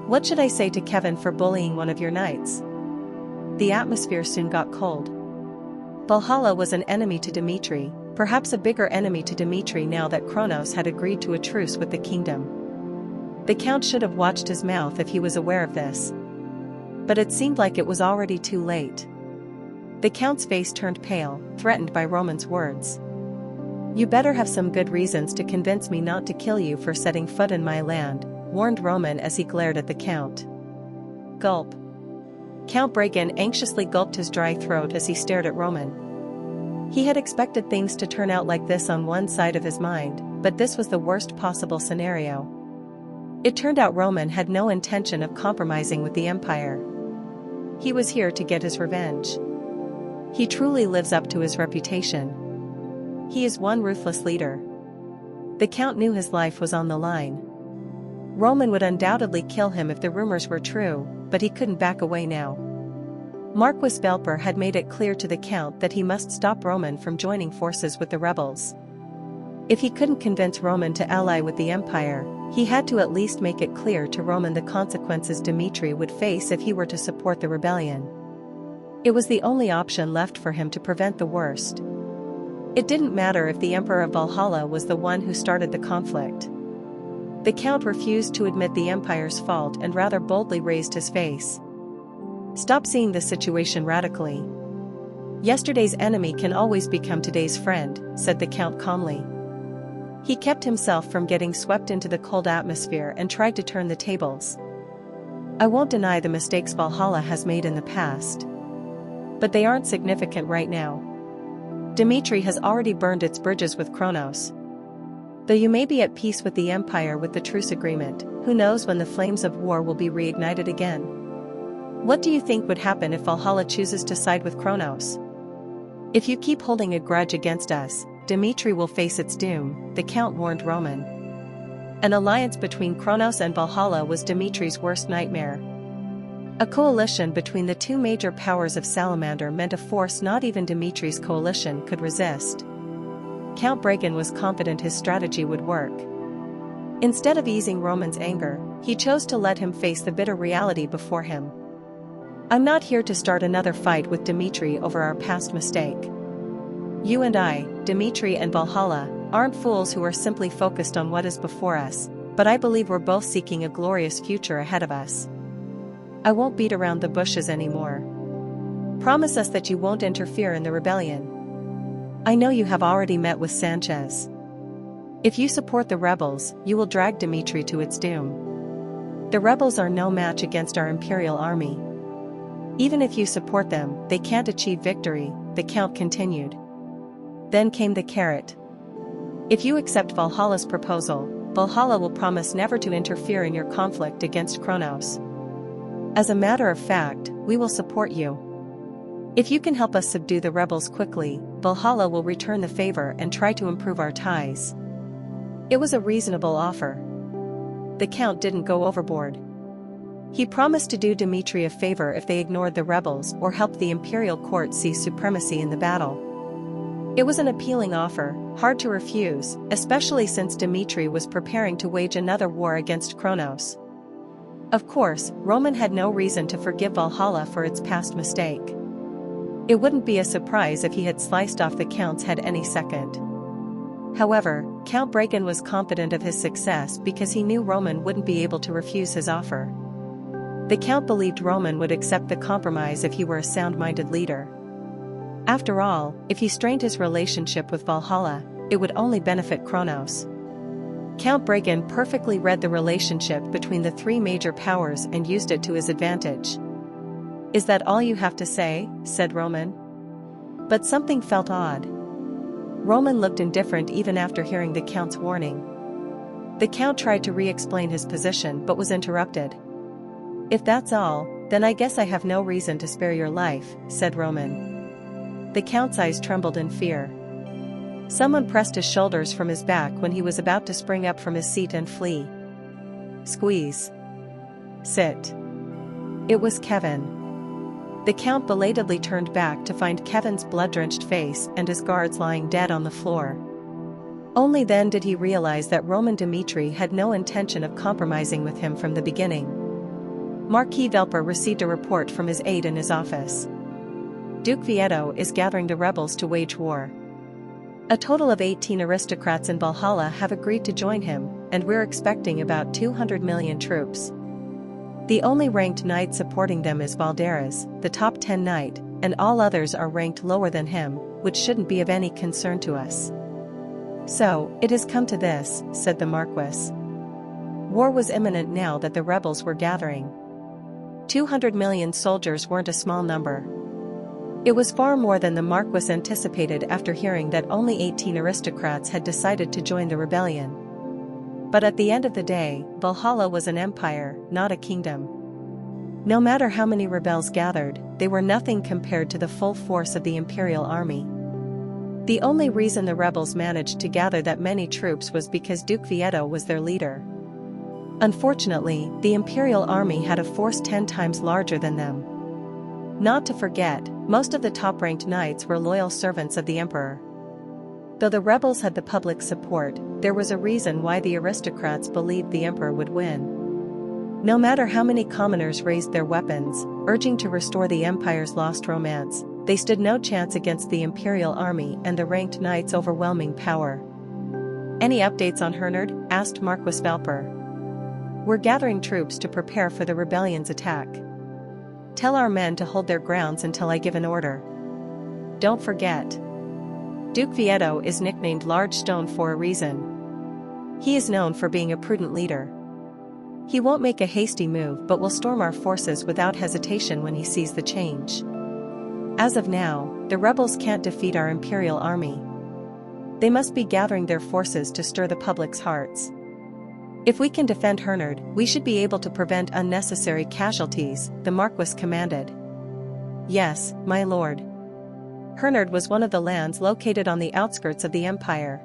What should I say to Kevin for bullying one of your knights?" The atmosphere soon got cold. Valhalla was an enemy to Dmitri, perhaps a bigger enemy to Dmitri now that Kronos had agreed to a truce with the kingdom. The Count should have watched his mouth if he was aware of this. But it seemed like it was already too late. The Count's face turned pale, threatened by Roman's words. "You better have some good reasons to convince me not to kill you for setting foot in my land," warned Roman as he glared at the Count. Gulp. Count Bragan anxiously gulped his dry throat as he stared at Roman. He had expected things to turn out like this on one side of his mind, but this was the worst possible scenario. It turned out Roman had no intention of compromising with the Empire. He was here to get his revenge. He truly lives up to his reputation. He is one ruthless leader. The Count knew his life was on the line. Roman would undoubtedly kill him if the rumors were true, but he couldn't back away now. Marquis Belper had made it clear to the Count that he must stop Roman from joining forces with the rebels. If he couldn't convince Roman to ally with the Empire, he had to at least make it clear to Roman the consequences Dmitri would face if he were to support the rebellion. It was the only option left for him to prevent the worst. It didn't matter if the Emperor of Valhalla was the one who started the conflict. The Count refused to admit the Empire's fault and rather boldly raised his face. "Stop seeing the situation radically. Yesterday's enemy can always become today's friend," said the Count calmly. He kept himself from getting swept into the cold atmosphere and tried to turn the tables. "I won't deny the mistakes Valhalla has made in the past. But they aren't significant right now. Dmitri has already burned its bridges with Kronos. Though you may be at peace with the Empire with the truce agreement, who knows when the flames of war will be reignited again? What do you think would happen if Valhalla chooses to side with Kronos? If you keep holding a grudge against us, Dmitri will face its doom," the Count warned Roman. An alliance between Kronos and Valhalla was Dmitri's worst nightmare. A coalition between the two major powers of Salamander meant a force not even Dmitri's coalition could resist. Count Bragan was confident his strategy would work. Instead of easing Roman's anger, he chose to let him face the bitter reality before him. "I'm not here to start another fight with Dmitri over our past mistake. You and I, Dmitri and Valhalla, aren't fools who are simply focused on what is before us, but I believe we're both seeking a glorious future ahead of us. I won't beat around the bushes anymore. Promise us that you won't interfere in the rebellion. I know you have already met with Sanchez. If you support the rebels, you will drag Dmitri to its doom. The rebels are no match against our Imperial army. Even if you support them, they can't achieve victory," the Count continued. Then came the carrot. "If you accept Valhalla's proposal, Valhalla will promise never to interfere in your conflict against Kronos. As a matter of fact, we will support you. If you can help us subdue the rebels quickly, Valhalla will return the favor and try to improve our ties." It was a reasonable offer. The Count didn't go overboard. He promised to do Dmitri a favor if they ignored the rebels or helped the imperial court seize supremacy in the battle. It was an appealing offer, hard to refuse, especially since Dmitri was preparing to wage another war against Kronos. Of course, Roman had no reason to forgive Valhalla for its past mistake. It wouldn't be a surprise if he had sliced off the Count's head any second. However, Count Bragan was confident of his success because he knew Roman wouldn't be able to refuse his offer. The Count believed Roman would accept the compromise if he were a sound-minded leader. After all, if he strained his relationship with Valhalla, it would only benefit Kronos. Count Bragan perfectly read the relationship between the three major powers and used it to his advantage. "Is that all you have to say?" said Roman. But something felt odd. Roman looked indifferent even after hearing the Count's warning. The Count tried to re-explain his position but was interrupted. "If that's all, then I guess I have no reason to spare your life," said Roman. The Count's eyes trembled in fear. Someone pressed his shoulders from his back when he was about to spring up from his seat and flee. Squeeze. Sit. It was Kevin. The Count belatedly turned back to find Kevin's blood-drenched face and his guards lying dead on the floor. Only then did he realize that Roman Dmitri had no intention of compromising with him from the beginning. Marquis Velper received a report from his aide in his office. Duke Vieto is gathering the rebels to wage war. A total of 18 aristocrats in Valhalla have agreed to join him, and we're expecting about 200 million troops. The only ranked knight supporting them is Valderas, the top 10 knight, and all others are ranked lower than him, which shouldn't be of any concern to us. So, it has come to this, said the Marquis. War was imminent now that the rebels were gathering. 200 million soldiers weren't a small number. It was far more than the Marquis anticipated after hearing that only 18 aristocrats had decided to join the rebellion. But at the end of the day, Valhalla was an empire, not a kingdom. No matter how many rebels gathered, they were nothing compared to the full force of the imperial army. The only reason the rebels managed to gather that many troops was because Duke Vieto was their leader. Unfortunately, the imperial army had a force 10 times larger than them. Not to forget, most of the top-ranked knights were loyal servants of the emperor. Though the rebels had the public support, there was a reason why the aristocrats believed the emperor would win. No matter how many commoners raised their weapons, urging to restore the empire's lost romance, they stood no chance against the imperial army and the ranked knights' overwhelming power. Any updates on Hernard? Asked Marquis Velper. We're gathering troops to prepare for the rebellion's attack. Tell our men to hold their grounds until I give an order. Don't forget. Duke Vieto is nicknamed Large Stone for a reason. He is known for being a prudent leader. He won't make a hasty move but will storm our forces without hesitation when he sees the change. As of now, the rebels can't defeat our imperial army. They must be gathering their forces to stir the public's hearts. If we can defend Hernard, we should be able to prevent unnecessary casualties, the Marquis commanded. Yes, my lord. Hernard was one of the lands located on the outskirts of the empire.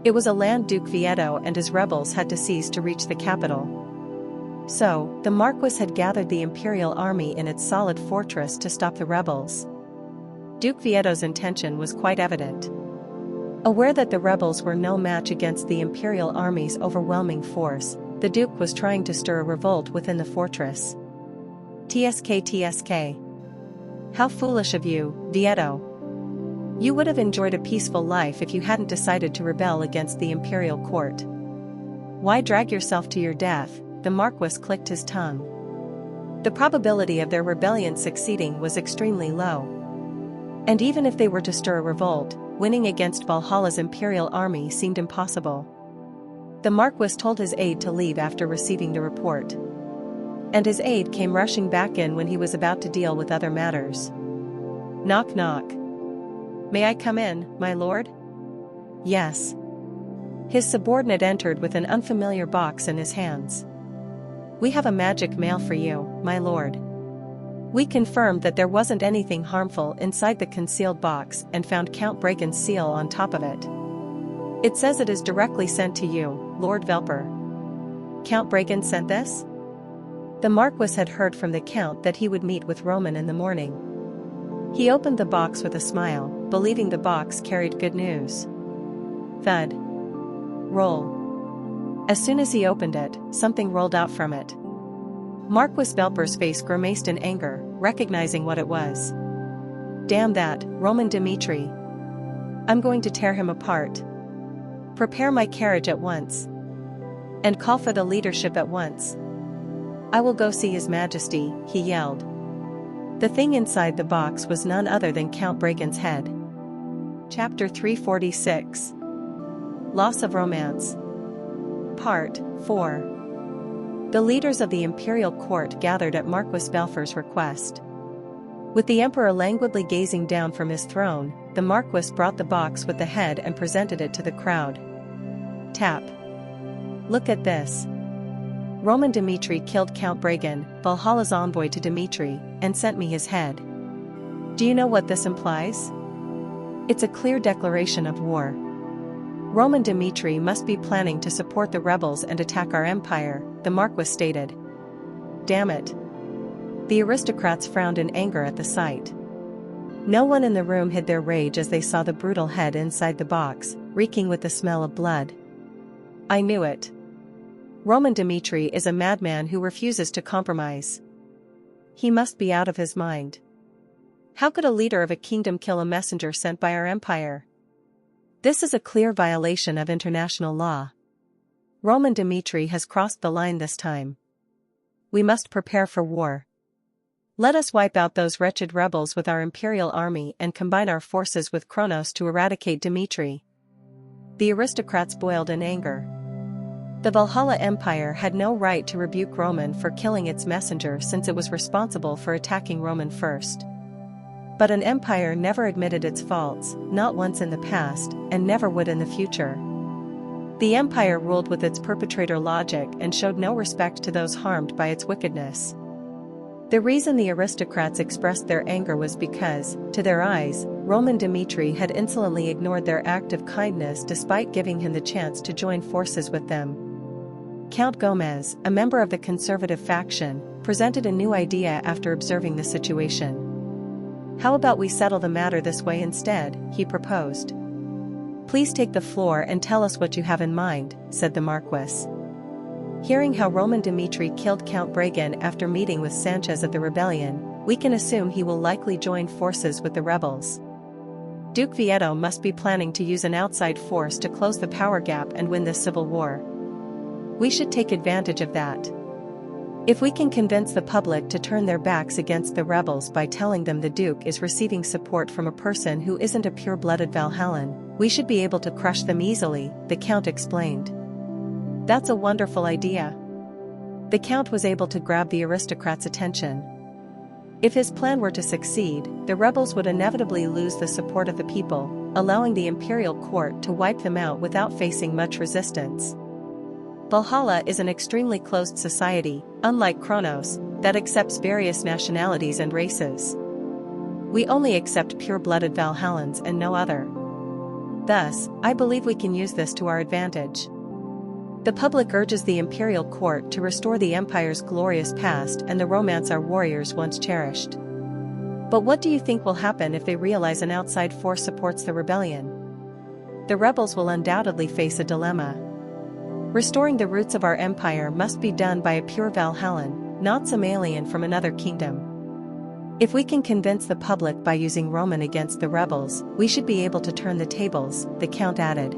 It was a land Duke Vieto and his rebels had to seize to reach the capital. So, the Marquis had gathered the imperial army in its solid fortress to stop the rebels. Duke Vieto's intention was quite evident. Aware that the rebels were no match against the imperial army's overwhelming force, the Duke was trying to stir a revolt within the fortress. TSK. How foolish of you, Vieto. You would have enjoyed a peaceful life if you hadn't decided to rebel against the imperial court. Why drag yourself to your death? The Marquis clicked his tongue. The probability of their rebellion succeeding was extremely low. And even if they were to stir a revolt, winning against Valhalla's imperial army seemed impossible. The Marquis told his aide to leave after receiving the report. And his aide came rushing back in when he was about to deal with other matters. Knock knock. May I come in, my lord? Yes. His subordinate entered with an unfamiliar box in his hands. We have a magic mail for you, my lord. We confirmed that there wasn't anything harmful inside the concealed box and found Count Bragan's seal on top of it. It says it is directly sent to you, Lord Velper. Count Bragan sent this? The Marquis had heard from the Count that he would meet with Roman in the morning. He opened the box with a smile, believing the box carried good news. Thud. Roll. As soon as he opened it, something rolled out from it. Marquis Velper's face grimaced in anger, recognizing what it was. Damn that, Roman Dmitri. I'm going to tear him apart. Prepare my carriage at once. And call for the leadership at once. I will go see His Majesty, he yelled. The thing inside the box was none other than Count Bragan's head. Chapter 346. Loss of Romance. Part 4. The leaders of the imperial court gathered at Marquis Velper's request. With the emperor languidly gazing down from his throne, the Marquis brought the box with the head and presented it to the crowd. Tap. Look at this. Roman Dmitri killed Count Bragan, Valhalla's envoy to Dmitri, and sent me his head. Do you know what this implies? It's a clear declaration of war. Roman Dmitri must be planning to support the rebels and attack our empire, the Marquis stated. Damn it. The aristocrats frowned in anger at the sight. No one in the room hid their rage as they saw the brutal head inside the box, reeking with the smell of blood. I knew it. Roman Dmitri is a madman who refuses to compromise. He must be out of his mind. How could a leader of a kingdom kill a messenger sent by our empire? This is a clear violation of international law. Roman Dmitri has crossed the line this time. We must prepare for war. Let us wipe out those wretched rebels with our imperial army and combine our forces with Kronos to eradicate Dmitri. The aristocrats boiled in anger. The Valhalla Empire had no right to rebuke Roman for killing its messenger since it was responsible for attacking Roman first. But an empire never admitted its faults, not once in the past, and never would in the future. The empire ruled with its perpetrator logic and showed no respect to those harmed by its wickedness. The reason the aristocrats expressed their anger was because, to their eyes, Roman Dmitri had insolently ignored their act of kindness despite giving him the chance to join forces with them. Count Gomez, a member of the conservative faction, presented a new idea after observing the situation. How about we settle the matter this way instead, he proposed. Please take the floor and tell us what you have in mind, said the Marquis. Hearing how Roman Dmitri killed Count Bragan after meeting with Sanchez of the rebellion, we can assume he will likely join forces with the rebels. Duke Vieto must be planning to use an outside force to close the power gap and win this civil war. We should take advantage of that. If we can convince the public to turn their backs against the rebels by telling them the Duke is receiving support from a person who isn't a pure-blooded Valhallan, we should be able to crush them easily, the Count explained. That's a wonderful idea. The Count was able to grab the aristocrats' attention. If his plan were to succeed, the rebels would inevitably lose the support of the people, allowing the imperial court to wipe them out without facing much resistance. Valhalla is an extremely closed society, unlike Kronos, that accepts various nationalities and races. We only accept pure-blooded Valhallans and no other. Thus, I believe we can use this to our advantage. The public urges the imperial court to restore the empire's glorious past and the romance our warriors once cherished. But what do you think will happen if they realize an outside force supports the rebellion? The rebels will undoubtedly face a dilemma. Restoring the roots of our empire must be done by a pure Valhallan, not some alien from another kingdom. If we can convince the public by using Roman against the rebels, we should be able to turn the tables, the Count added.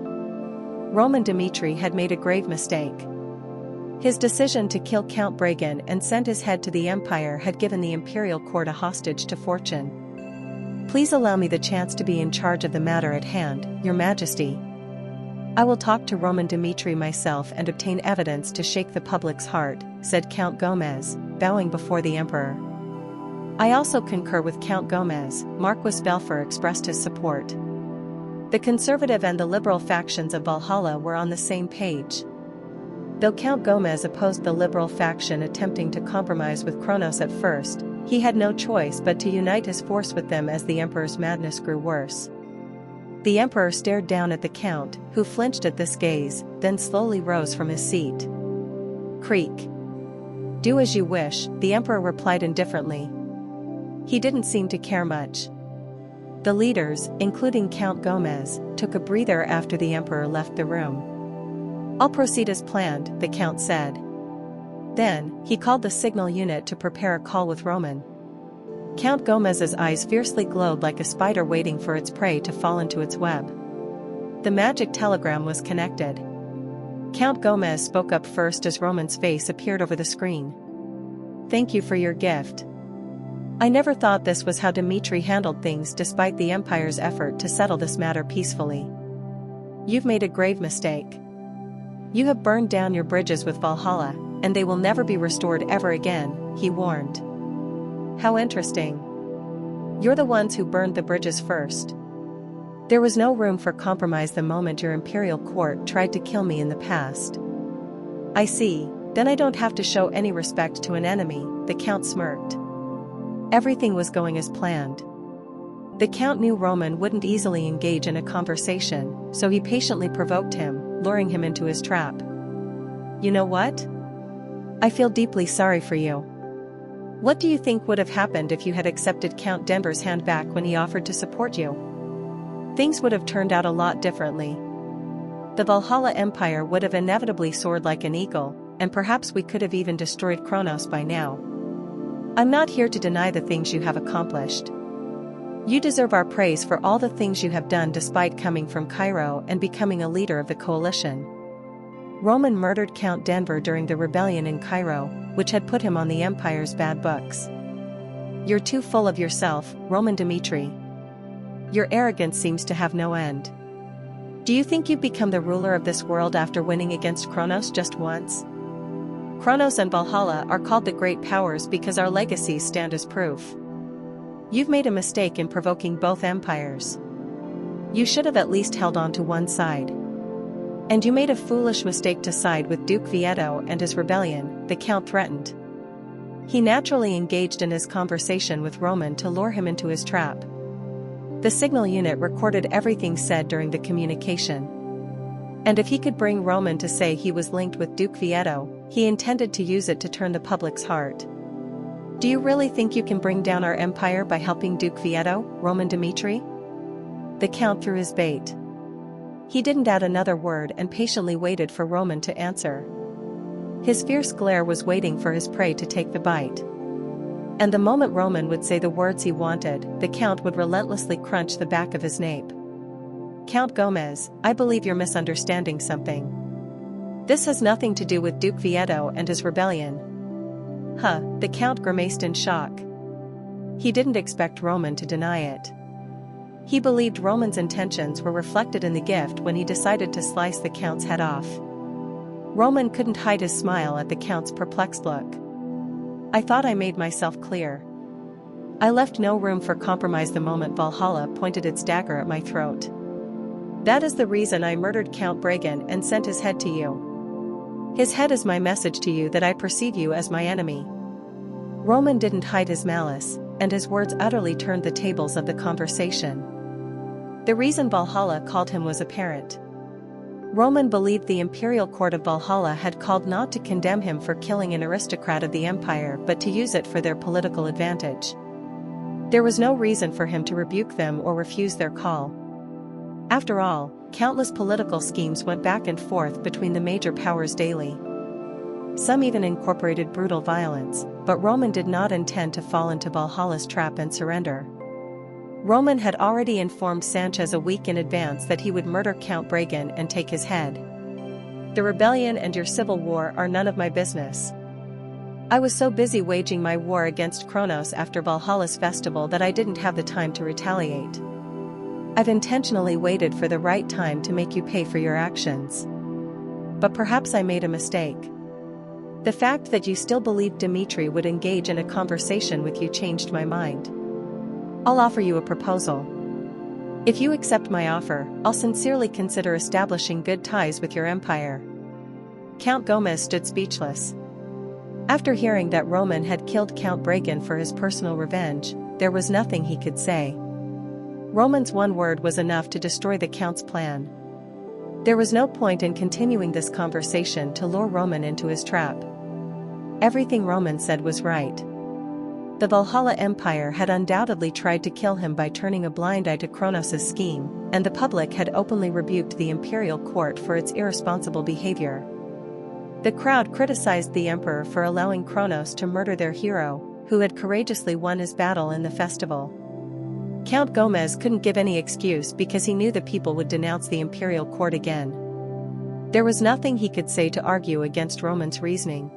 Roman Dmitri had made a grave mistake. His decision to kill Count Bragan and send his head to the empire had given the imperial court a hostage to fortune. Please allow me the chance to be in charge of the matter at hand, Your Majesty. I will talk to Roman Dmitri myself and obtain evidence to shake the public's heart, said Count Gomez, bowing before the emperor. I also concur with Count Gomez, Marquis Belfer expressed his support. The conservative and the liberal factions of Valhalla were on the same page. Though Count Gomez opposed the liberal faction attempting to compromise with Kronos at first, he had no choice but to unite his force with them as the emperor's madness grew worse. The emperor stared down at the Count, who flinched at this gaze, then slowly rose from his seat. Creak. Do as you wish, the emperor replied indifferently. He didn't seem to care much. The leaders, including Count Gomez, took a breather after the emperor left the room. I'll proceed as planned, the Count said. Then, he called the signal unit to prepare a call with Roman. Count Gomez's eyes fiercely glowed like a spider waiting for its prey to fall into its web. The magic telegram was connected. Count Gomez spoke up first as Roman's face appeared over the screen. Thank you for your gift. I never thought this was how Dmitri handled things despite the Empire's effort to settle this matter peacefully. You've made a grave mistake. You have burned down your bridges with Valhalla, and they will never be restored ever again, he warned. How interesting. You're the ones who burned the bridges first. There was no room for compromise the moment your imperial court tried to kill me in the past. I see, then I don't have to show any respect to an enemy, the Count smirked. Everything was going as planned. The Count knew Roman wouldn't easily engage in a conversation, so he patiently provoked him, luring him into his trap. You know what? I feel deeply sorry for you. What do you think would have happened if you had accepted Count Denver's hand back when he offered to support you? Things would have turned out a lot differently. The Valhalla Empire would have inevitably soared like an eagle, and perhaps we could have even destroyed Kronos by now. I'm not here to deny the things you have accomplished. You deserve our praise for all the things you have done despite coming from Cairo and becoming a leader of the coalition. Roman murdered Count Denver during the rebellion in Cairo, which had put him on the Empire's bad books. You're too full of yourself, Roman Dmitri. Your arrogance seems to have no end. Do you think you've become the ruler of this world after winning against Kronos just once? Kronos and Valhalla are called the great powers because our legacies stand as proof. You've made a mistake in provoking both empires. You should have at least held on to one side. And you made a foolish mistake to side with Duke Vieto and his rebellion, the Count threatened. He naturally engaged in his conversation with Roman to lure him into his trap. The signal unit recorded everything said during the communication. And if he could bring Roman to say he was linked with Duke Vieto, he intended to use it to turn the public's heart. Do you really think you can bring down our empire by helping Duke Vieto, Roman Dmitri? The Count threw his bait. He didn't add another word and patiently waited for Roman to answer. His fierce glare was waiting for his prey to take the bite. And the moment Roman would say the words he wanted, the Count would relentlessly crunch the back of his nape. Count Gomez, I believe you're misunderstanding something. This has nothing to do with Duke Vieto and his rebellion. The Count grimaced in shock. He didn't expect Roman to deny it. He believed Roman's intentions were reflected in the gift when he decided to slice the Count's head off. Roman couldn't hide his smile at the Count's perplexed look. I thought I made myself clear. I left no room for compromise the moment Valhalla pointed its dagger at my throat. That is the reason I murdered Count Bragan and sent his head to you. His head is my message to you that I perceive you as my enemy. Roman didn't hide his malice, and his words utterly turned the tables of the conversation. The reason Valhalla called him was apparent. Roman believed the imperial court of Valhalla had called not to condemn him for killing an aristocrat of the empire but to use it for their political advantage. There was no reason for him to rebuke them or refuse their call. After all, countless political schemes went back and forth between the major powers daily. Some even incorporated brutal violence, but Roman did not intend to fall into Valhalla's trap and surrender. Roman had already informed Sanchez a week in advance that he would murder Count Bragan and take his head. The rebellion and your civil war are none of my business. I was so busy waging my war against Kronos after Valhalla's festival that I didn't have the time to retaliate. I've intentionally waited for the right time to make you pay for your actions. But perhaps I made a mistake. The fact that you still believed Dmitri would engage in a conversation with you changed my mind. I'll offer you a proposal. If you accept my offer, I'll sincerely consider establishing good ties with your empire. Count Gomez stood speechless. After hearing that Roman had killed Count Bragan for his personal revenge, there was nothing he could say. Roman's one word was enough to destroy the Count's plan. There was no point in continuing this conversation to lure Roman into his trap. Everything Roman said was right. The Valhalla Empire had undoubtedly tried to kill him by turning a blind eye to Kronos' scheme, and the public had openly rebuked the imperial court for its irresponsible behavior. The crowd criticized the emperor for allowing Kronos to murder their hero, who had courageously won his battle in the festival. Count Gomez couldn't give any excuse because he knew the people would denounce the imperial court again. There was nothing he could say to argue against Roman's reasoning.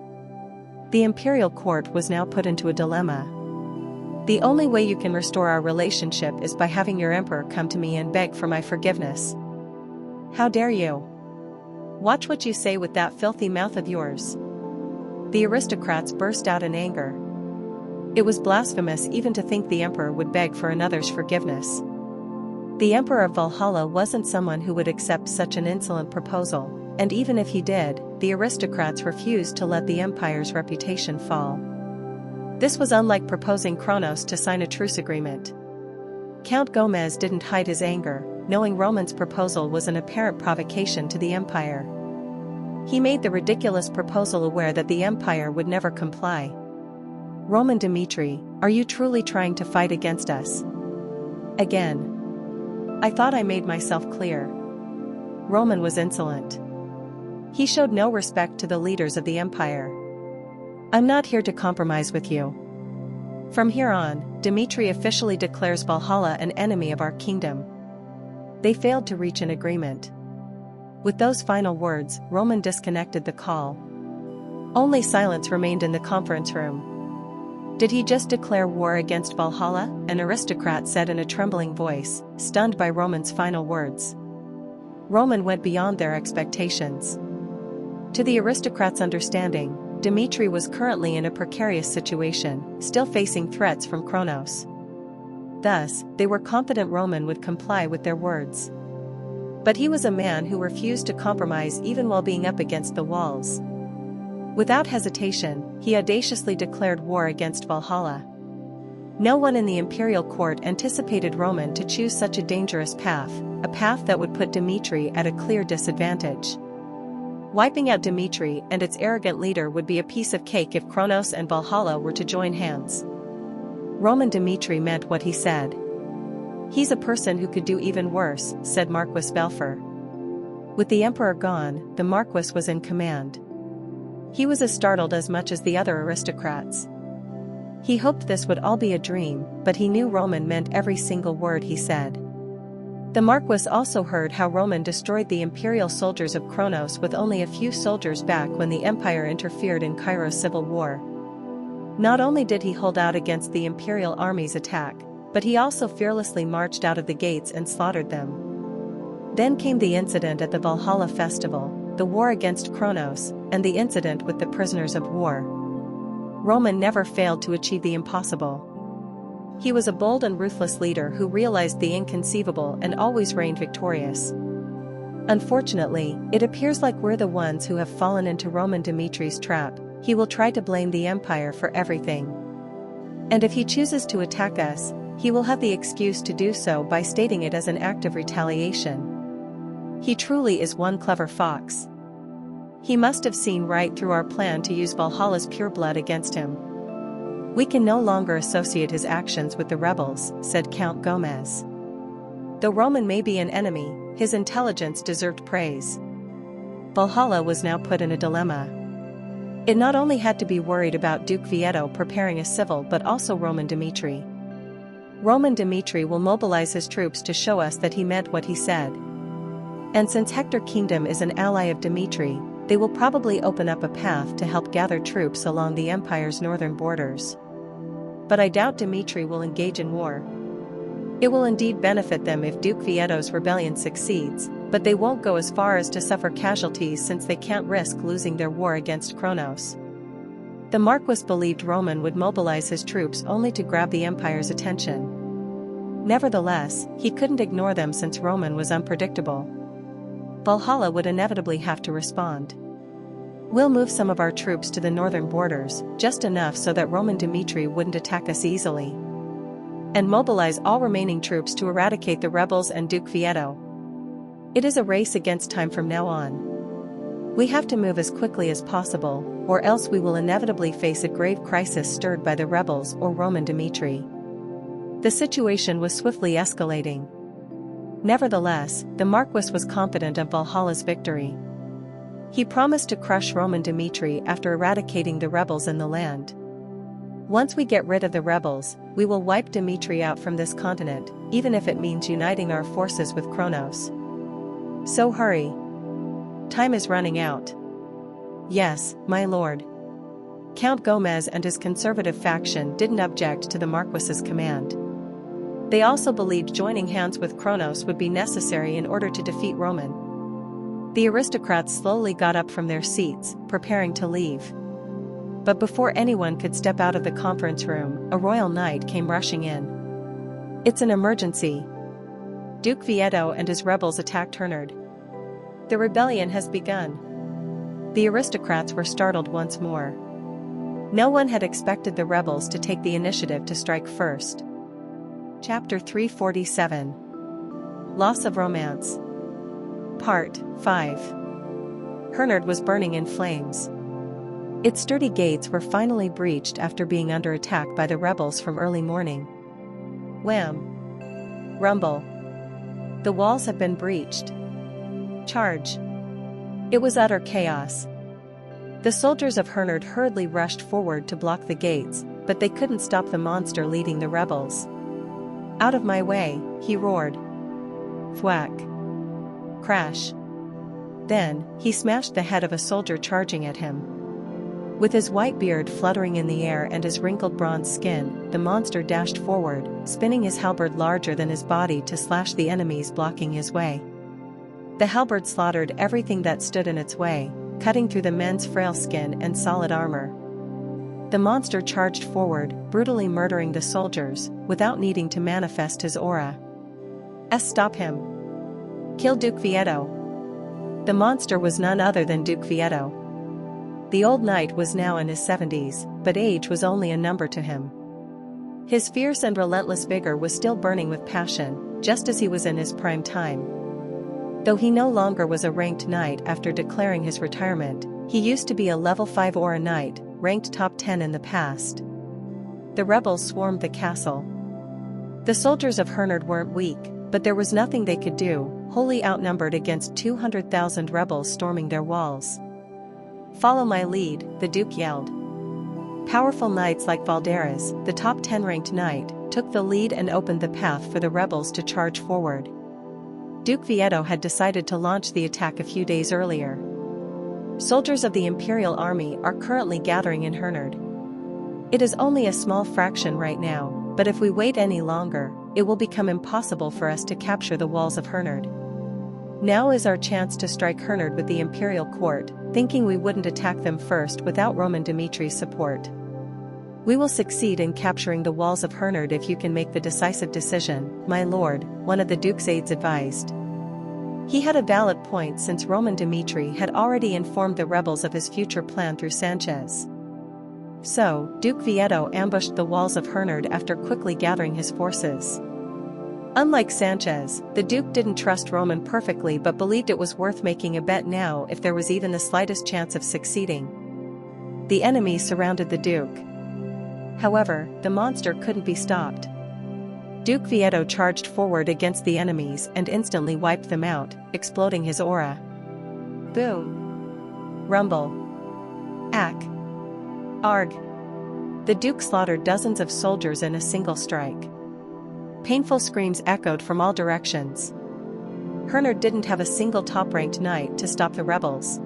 The imperial court was now put into a dilemma. The only way you can restore our relationship is by having your emperor come to me and beg for my forgiveness. How dare you? Watch what you say with that filthy mouth of yours. The aristocrats burst out in anger. It was blasphemous even to think the emperor would beg for another's forgiveness. The emperor of Valhalla wasn't someone who would accept such an insolent proposal, and even if he did, the aristocrats refused to let the empire's reputation fall. This was unlike proposing Kronos to sign a truce agreement. Count Gomez didn't hide his anger, knowing Roman's proposal was an apparent provocation to the empire. He made the ridiculous proposal aware that the empire would never comply. Roman Dmitri, are you truly trying to fight against us? Again. I thought I made myself clear. Roman was insolent. He showed no respect to the leaders of the empire. I'm not here to compromise with you. From here on, Dmitri officially declares Valhalla an enemy of our kingdom. They failed to reach an agreement. With those final words, Roman disconnected the call. Only silence remained in the conference room. Did he just declare war against Valhalla? An aristocrat said in a trembling voice, stunned by Roman's final words. Roman went beyond their expectations. To the aristocrat's understanding, Dmitri was currently in a precarious situation, still facing threats from Kronos. Thus, they were confident Roman would comply with their words. But he was a man who refused to compromise even while being up against the walls. Without hesitation, he audaciously declared war against Valhalla. No one in the imperial court anticipated Roman to choose such a dangerous path, a path that would put Dmitri at a clear disadvantage. Wiping out Dmitri and its arrogant leader would be a piece of cake if Kronos and Valhalla were to join hands. Roman Dmitri meant what he said. He's a person who could do even worse, said Marquis Belfer. With the emperor gone, the Marquis was in command. He was as startled as much as the other aristocrats. He hoped this would all be a dream, but he knew Roman meant every single word he said. The Marquis also heard how Roman destroyed the imperial soldiers of Kronos with only a few soldiers back when the empire interfered in Cairo's civil war. Not only did he hold out against the imperial army's attack, but he also fearlessly marched out of the gates and slaughtered them. Then came the incident at the Valhalla festival, the war against Kronos, and the incident with the prisoners of war. Roman never failed to achieve the impossible. He was a bold and ruthless leader who realized the inconceivable and always reigned victorious. Unfortunately, it appears like we're the ones who have fallen into Roman Dmitri's trap. He will try to blame the empire for everything. And if he chooses to attack us, he will have the excuse to do so by stating it as an act of retaliation. He truly is one clever fox. He must have seen right through our plan to use Valhalla's pureblood against him. We can no longer associate his actions with the rebels, said Count Gomez. Though Roman may be an enemy, his intelligence deserved praise. Valhalla was now put in a dilemma. It not only had to be worried about Duke Vieto preparing a civil but also Roman Dmitri. Roman Dmitri will mobilize his troops to show us that he meant what he said. And since Hector Kingdom is an ally of Dmitri, they will probably open up a path to help gather troops along the empire's northern borders. But I doubt Dmitri will engage in war. It will indeed benefit them if Duke Vieto's rebellion succeeds, but they won't go as far as to suffer casualties since they can't risk losing their war against Kronos. The Marquis believed Roman would mobilize his troops only to grab the empire's attention. Nevertheless, he couldn't ignore them since Roman was unpredictable. Valhalla would inevitably have to respond. We'll move some of our troops to the northern borders, just enough so that Roman Dmitri wouldn't attack us easily. And mobilize all remaining troops to eradicate the rebels and Duke Vieto. It is a race against time from now on. We have to move as quickly as possible, or else we will inevitably face a grave crisis stirred by the rebels or Roman Dmitri. The situation was swiftly escalating. Nevertheless, the Marquis was confident of Valhalla's victory. He promised to crush Roman Dmitri after eradicating the rebels in the land. Once we get rid of the rebels, we will wipe Dmitri out from this continent, even if it means uniting our forces with Kronos. So hurry. Time is running out. Yes, my lord. Count Gomez and his conservative faction didn't object to the Marquis's command. They also believed joining hands with Kronos would be necessary in order to defeat Roman. The aristocrats slowly got up from their seats, preparing to leave. But before anyone could step out of the conference room, a royal knight came rushing in. It's an emergency. Duke Vieto and his rebels attacked Hernard. The rebellion has begun. The aristocrats were startled once more. No one had expected the rebels to take the initiative to strike first. Chapter 347. Loss of Romance. Part 5. Hernard was burning in flames. Its sturdy gates were finally breached after being under attack by the rebels from early morning. Wham! Rumble! The walls have been breached. Charge! It was utter chaos. The soldiers of Hernard hurriedly rushed forward to block the gates, but they couldn't stop the monster leading the rebels. "Out of my way," he roared. Thwack! Crash! Then, he smashed the head of a soldier charging at him. With his white beard fluttering in the air and his wrinkled bronze skin, the monster dashed forward, spinning his halberd larger than his body to slash the enemies blocking his way. The halberd slaughtered everything that stood in its way, cutting through the men's frail skin and solid armor. The monster charged forward, brutally murdering the soldiers, without needing to manifest his aura. Stop him! Kill Duke Vieto! The monster was none other than Duke Vieto. The old knight was now in his 70s, but age was only a number to him. His fierce and relentless vigor was still burning with passion, just as he was in his prime time. Though he no longer was a ranked knight after declaring his retirement, he used to be a level 5 aura knight, ranked top 10 in the past. The rebels swarmed the castle. The soldiers of Hernard weren't weak, but there was nothing they could do, wholly outnumbered against 200,000 rebels storming their walls. "Follow my lead," the Duke yelled. Powerful knights like Valderas, the top 10 ranked knight, took the lead and opened the path for the rebels to charge forward. Duke Vieto had decided to launch the attack a few days earlier. Soldiers of the Imperial Army are currently gathering in Hernard. It is only a small fraction right now, but if we wait any longer, it will become impossible for us to capture the walls of Hernard. Now is our chance to strike Hernard with the Imperial Court, thinking we wouldn't attack them first without Roman Dimitri's support. "We will succeed in capturing the walls of Hernard if you can make the decisive decision, my lord," one of the Duke's aides advised. He had a valid point since Roman Dimitri had already informed the rebels of his future plan through Sanchez. So, Duke Vieto ambushed the walls of Hernard after quickly gathering his forces. Unlike Sanchez, the Duke didn't trust Roman perfectly but believed it was worth making a bet now if there was even the slightest chance of succeeding. The enemy surrounded the Duke. However, the monster couldn't be stopped. Duke Vieto charged forward against the enemies and instantly wiped them out, exploding his aura. Boom! Rumble! Ack! Arg! The Duke slaughtered dozens of soldiers in a single strike. Painful screams echoed from all directions. Hernard didn't have a single top-ranked knight to stop the rebels.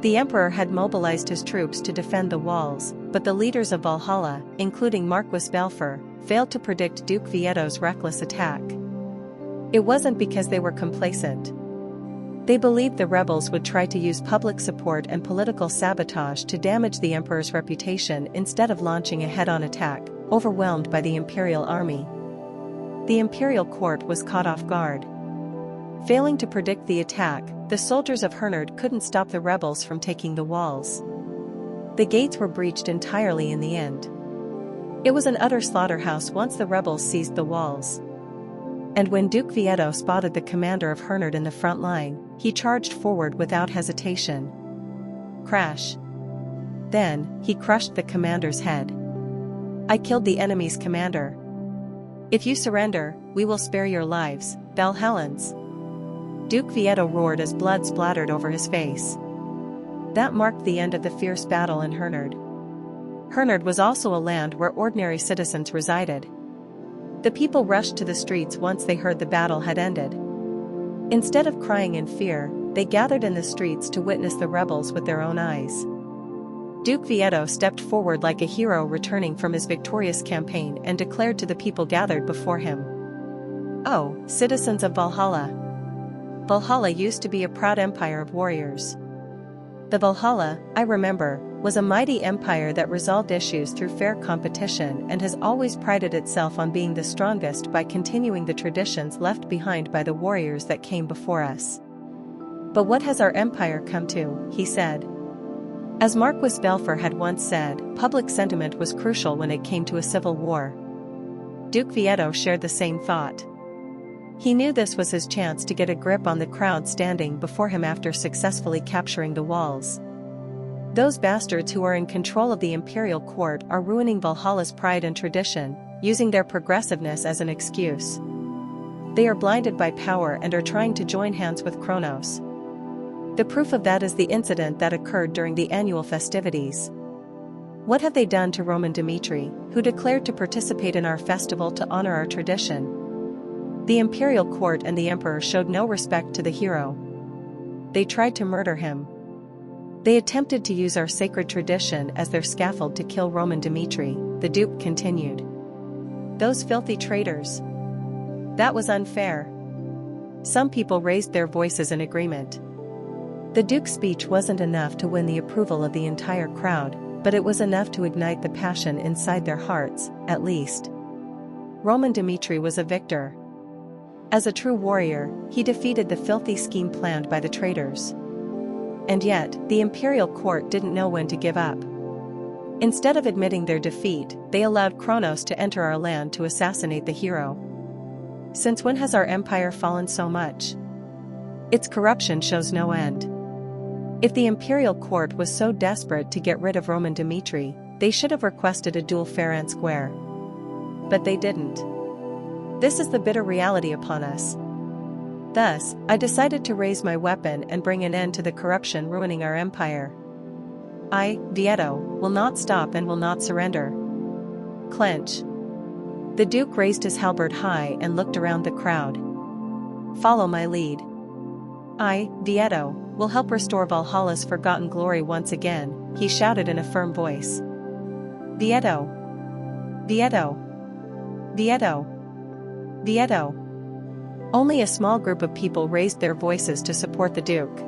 The Emperor had mobilized his troops to defend the walls, but the leaders of Valhalla, including Marquis Belfer, failed to predict Duke Vieto's reckless attack. It wasn't because they were complacent. They believed the rebels would try to use public support and political sabotage to damage the Emperor's reputation instead of launching a head-on attack, overwhelmed by the Imperial army. The Imperial court was caught off guard. Failing to predict the attack, the soldiers of Hernard couldn't stop the rebels from taking the walls. The gates were breached entirely in the end. It was an utter slaughterhouse once the rebels seized the walls. And when Duke Vieto spotted the commander of Hernard in the front line, he charged forward without hesitation. Crash! Then, he crushed the commander's head. "I killed the enemy's commander. If you surrender, we will spare your lives, Valhallans." Duke Vieto roared as blood splattered over his face. That marked the end of the fierce battle in Hernard. Hernard was also a land where ordinary citizens resided. The people rushed to the streets once they heard the battle had ended. Instead of crying in fear, they gathered in the streets to witness the rebels with their own eyes. Duke Vieto stepped forward like a hero returning from his victorious campaign and declared to the people gathered before him, "Oh, citizens of Valhalla! Valhalla used to be a proud empire of warriors. The Valhalla, I remember, was a mighty empire that resolved issues through fair competition and has always prided itself on being the strongest by continuing the traditions left behind by the warriors that came before us. But what has our empire come to?" he said. As Marquis Belfer had once said, public sentiment was crucial when it came to a civil war. Duke Vieto shared the same thought. He knew this was his chance to get a grip on the crowd standing before him after successfully capturing the walls. Those bastards who are in control of the imperial court are ruining Valhalla's pride and tradition, using their progressiveness as an excuse. They are blinded by power and are trying to join hands with Kronos. The proof of that is the incident that occurred during the annual festivities. What have they done to Roman Dmitri, who declared to participate in our festival to honor our tradition? The imperial court and the emperor showed no respect to the hero. They tried to murder him. They attempted to use our sacred tradition as their scaffold to kill Roman Dmitri, the Duke continued. Those filthy traitors. That was unfair. Some people raised their voices in agreement. The Duke's speech wasn't enough to win the approval of the entire crowd, but it was enough to ignite the passion inside their hearts, at least. Roman Dmitri was a victor. As a true warrior, he defeated the filthy scheme planned by the traitors. And yet, the imperial court didn't know when to give up. Instead of admitting their defeat, they allowed Kronos to enter our land to assassinate the hero. Since when has our empire fallen so much? Its corruption shows no end. If the imperial court was so desperate to get rid of Roman Dmitri, they should have requested a duel fair and square. But they didn't. This is the bitter reality upon us. Thus, I decided to raise my weapon and bring an end to the corruption ruining our empire. I, Vieto, will not stop and will not surrender. Clench. The Duke raised his halberd high and looked around the crowd. Follow my lead. I, Vieto, will help restore Valhalla's forgotten glory once again, he shouted in a firm voice. Vieto! Vieto! Vieto! Vieto! Only a small group of people raised their voices to support the Duke.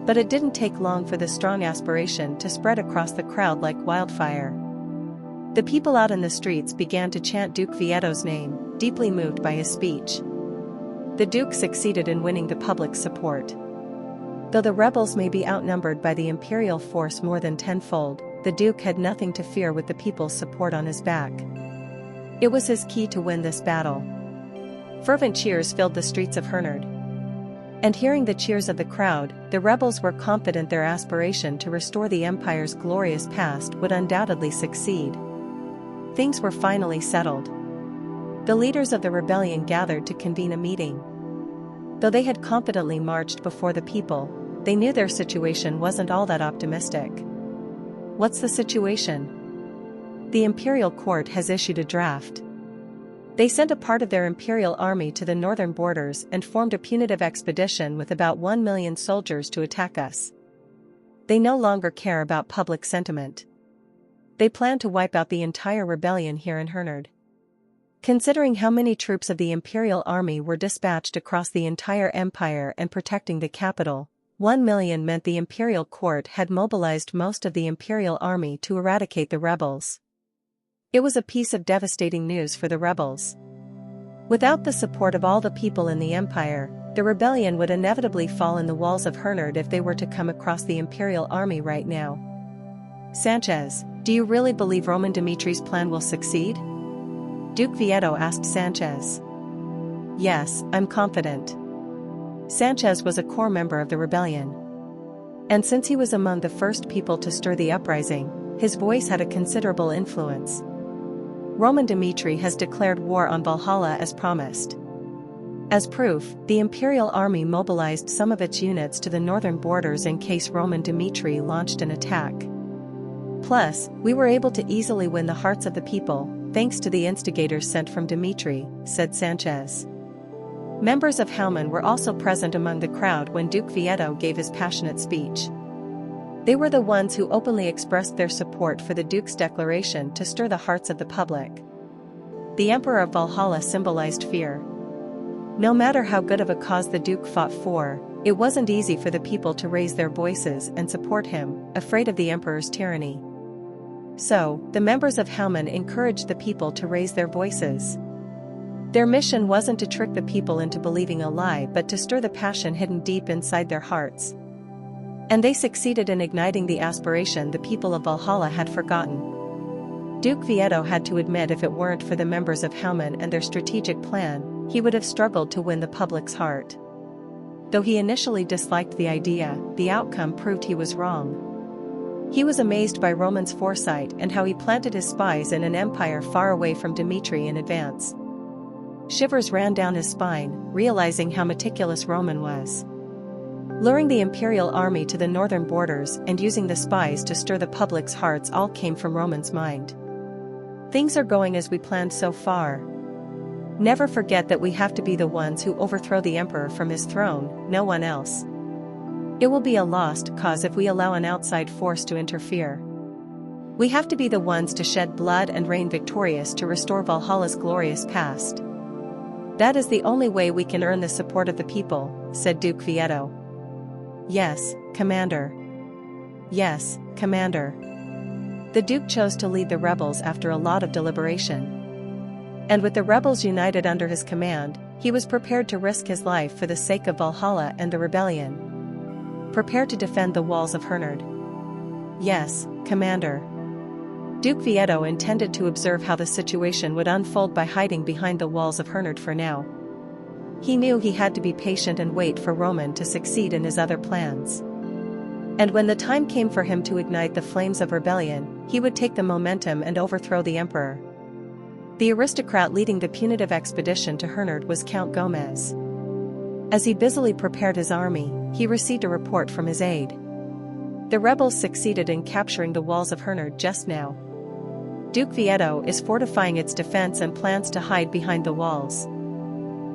But it didn't take long for the strong aspiration to spread across the crowd like wildfire. The people out in the streets began to chant Duke Vieto's name, deeply moved by his speech. The Duke succeeded in winning the public's support. Though the rebels may be outnumbered by the imperial force more than tenfold, the Duke had nothing to fear with the people's support on his back. It was his key to win this battle. Fervent cheers filled the streets of Hernard. And hearing the cheers of the crowd, the rebels were confident their aspiration to restore the empire's glorious past would undoubtedly succeed. Things were finally settled. The leaders of the rebellion gathered to convene a meeting. Though they had confidently marched before the people, they knew their situation wasn't all that optimistic. What's the situation? The imperial court has issued a draft. They sent a part of their imperial army to the northern borders and formed a punitive expedition with about 1 million soldiers to attack us. They no longer care about public sentiment. They plan to wipe out the entire rebellion here in Hernard. Considering how many troops of the imperial army were dispatched across the entire empire and protecting the capital, 1 million meant the imperial court had mobilized most of the imperial army to eradicate the rebels. It was a piece of devastating news for the rebels. Without the support of all the people in the empire, the rebellion would inevitably fall in the walls of Hernard if they were to come across the imperial army right now. Sanchez, do you really believe Roman Dimitri's plan will succeed? Duke Vieto asked Sanchez. Yes, I'm confident. Sanchez was a core member of the rebellion. And since he was among the first people to stir the uprising, his voice had a considerable influence. Roman Dmitri has declared war on Valhalla as promised. As proof, the imperial army mobilized some of its units to the northern borders in case Roman Dmitri launched an attack. Plus, we were able to easily win the hearts of the people, thanks to the instigators sent from Dmitri, said Sanchez. Members of Hauman were also present among the crowd when Duke Vieto gave his passionate speech. They were the ones who openly expressed their support for the Duke's declaration to stir the hearts of the public. The Emperor of Valhalla symbolized fear. No matter how good of a cause the Duke fought for, it wasn't easy for the people to raise their voices and support him, afraid of the Emperor's tyranny. So, the members of Hauman encouraged the people to raise their voices. Their mission wasn't to trick the people into believing a lie but to stir the passion hidden deep inside their hearts. And they succeeded in igniting the aspiration the people of Valhalla had forgotten. Duke Vieto had to admit if it weren't for the members of Hauman and their strategic plan, he would have struggled to win the public's heart. Though he initially disliked the idea, the outcome proved he was wrong. He was amazed by Roman's foresight and how he planted his spies in an empire far away from Dmitri in advance. Shivers ran down his spine, realizing how meticulous Roman was. Luring the imperial army to the northern borders and using the spies to stir the public's hearts all came from Roman's mind. Things are going as we planned so far. Never forget that we have to be the ones who overthrow the emperor from his throne, no one else. It will be a lost cause if we allow an outside force to interfere. We have to be the ones to shed blood and reign victorious to restore Valhalla's glorious past. That is the only way we can earn the support of the people, said Duke Vieto. Yes, Commander. Yes, Commander. The Duke chose to lead the rebels after a lot of deliberation. And with the rebels united under his command, he was prepared to risk his life for the sake of Valhalla and the rebellion. Prepare to defend the walls of Hernard. Yes, Commander. Duke Vieto intended to observe how the situation would unfold by hiding behind the walls of Hernard for now. He knew he had to be patient and wait for Roman to succeed in his other plans. And when the time came for him to ignite the flames of rebellion, he would take the momentum and overthrow the emperor. The aristocrat leading the punitive expedition to Hernard was Count Gomez. As he busily prepared his army, he received a report from his aide. The rebels succeeded in capturing the walls of Hernard just now. Duke Vieto is fortifying its defense and plans to hide behind the walls.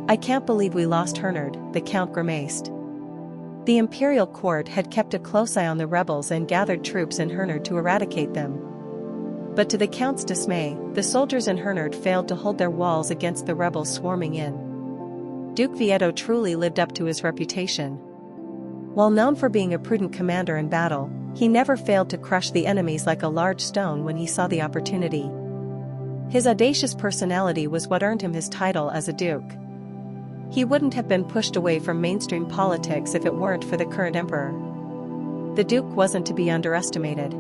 I can't believe we lost Hernard, the Count grimaced. The imperial court had kept a close eye on the rebels and gathered troops in Hernard to eradicate them. But to the Count's dismay, the soldiers in Hernard failed to hold their walls against the rebels swarming in. Duke Vieto truly lived up to his reputation. While known for being a prudent commander in battle, he never failed to crush the enemies like a large stone when he saw the opportunity. His audacious personality was what earned him his title as a duke. He wouldn't have been pushed away from mainstream politics if it weren't for the current emperor. The duke wasn't to be underestimated.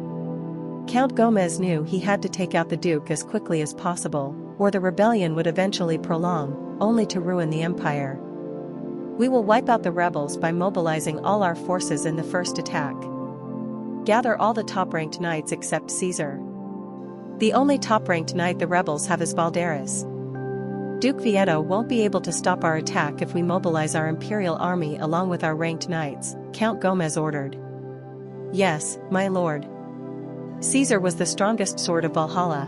Count Gomez knew he had to take out the duke as quickly as possible, or the rebellion would eventually prolong, only to ruin the empire. We will wipe out the rebels by mobilizing all our forces in the first attack. Gather all the top-ranked knights except Caesar. The only top-ranked knight the rebels have is Balderas. Duke Vieto won't be able to stop our attack if we mobilize our imperial army along with our ranked knights, Count Gomez ordered. Yes, my lord. Caesar was the strongest sword of Valhalla.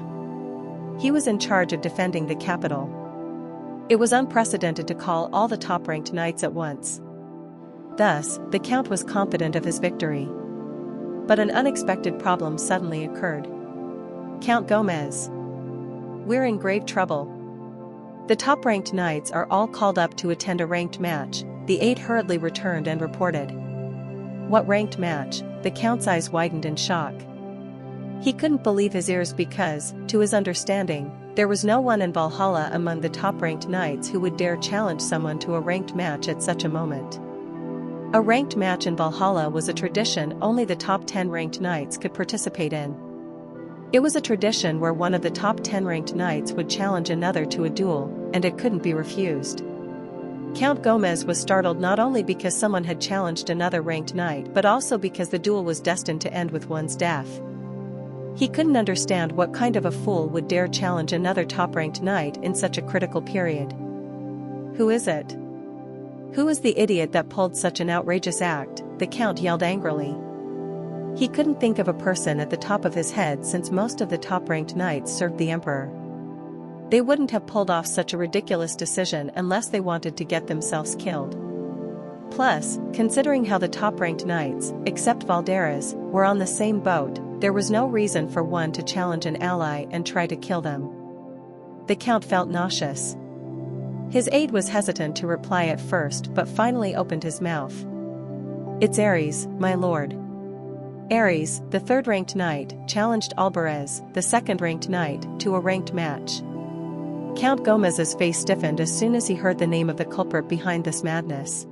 He was in charge of defending the capital. It was unprecedented to call all the top-ranked knights at once. Thus, the Count was confident of his victory. But an unexpected problem suddenly occurred. Count Gomez. We're in grave trouble. The top-ranked knights are all called up to attend a ranked match, the aide hurriedly returned and reported. What ranked match? The Count's eyes widened in shock. He couldn't believe his ears because, to his understanding, there was no one in Valhalla among the top-ranked knights who would dare challenge someone to a ranked match at such a moment. A ranked match in Valhalla was a tradition only the top 10 ranked knights could participate in. It was a tradition where one of the top 10 ranked knights would challenge another to a duel, and it couldn't be refused. Count Gomez was startled not only because someone had challenged another ranked knight but also because the duel was destined to end with one's death. He couldn't understand what kind of a fool would dare challenge another top-ranked knight in such a critical period. Who is it? Who is the idiot that pulled such an outrageous act? The Count yelled angrily. He couldn't think of a person at the top of his head since most of the top-ranked knights served the emperor. They wouldn't have pulled off such a ridiculous decision unless they wanted to get themselves killed. Plus, considering how the top-ranked knights, except Balderas, were on the same boat, there was no reason for one to challenge an ally and try to kill them. The Count felt nauseous. His aide was hesitant to reply at first but finally opened his mouth. It's Ares, my lord. Ares, the third-ranked knight, challenged Alvarez, the second-ranked knight, to a ranked match. Count Gomez's face stiffened as soon as he heard the name of the culprit behind this madness.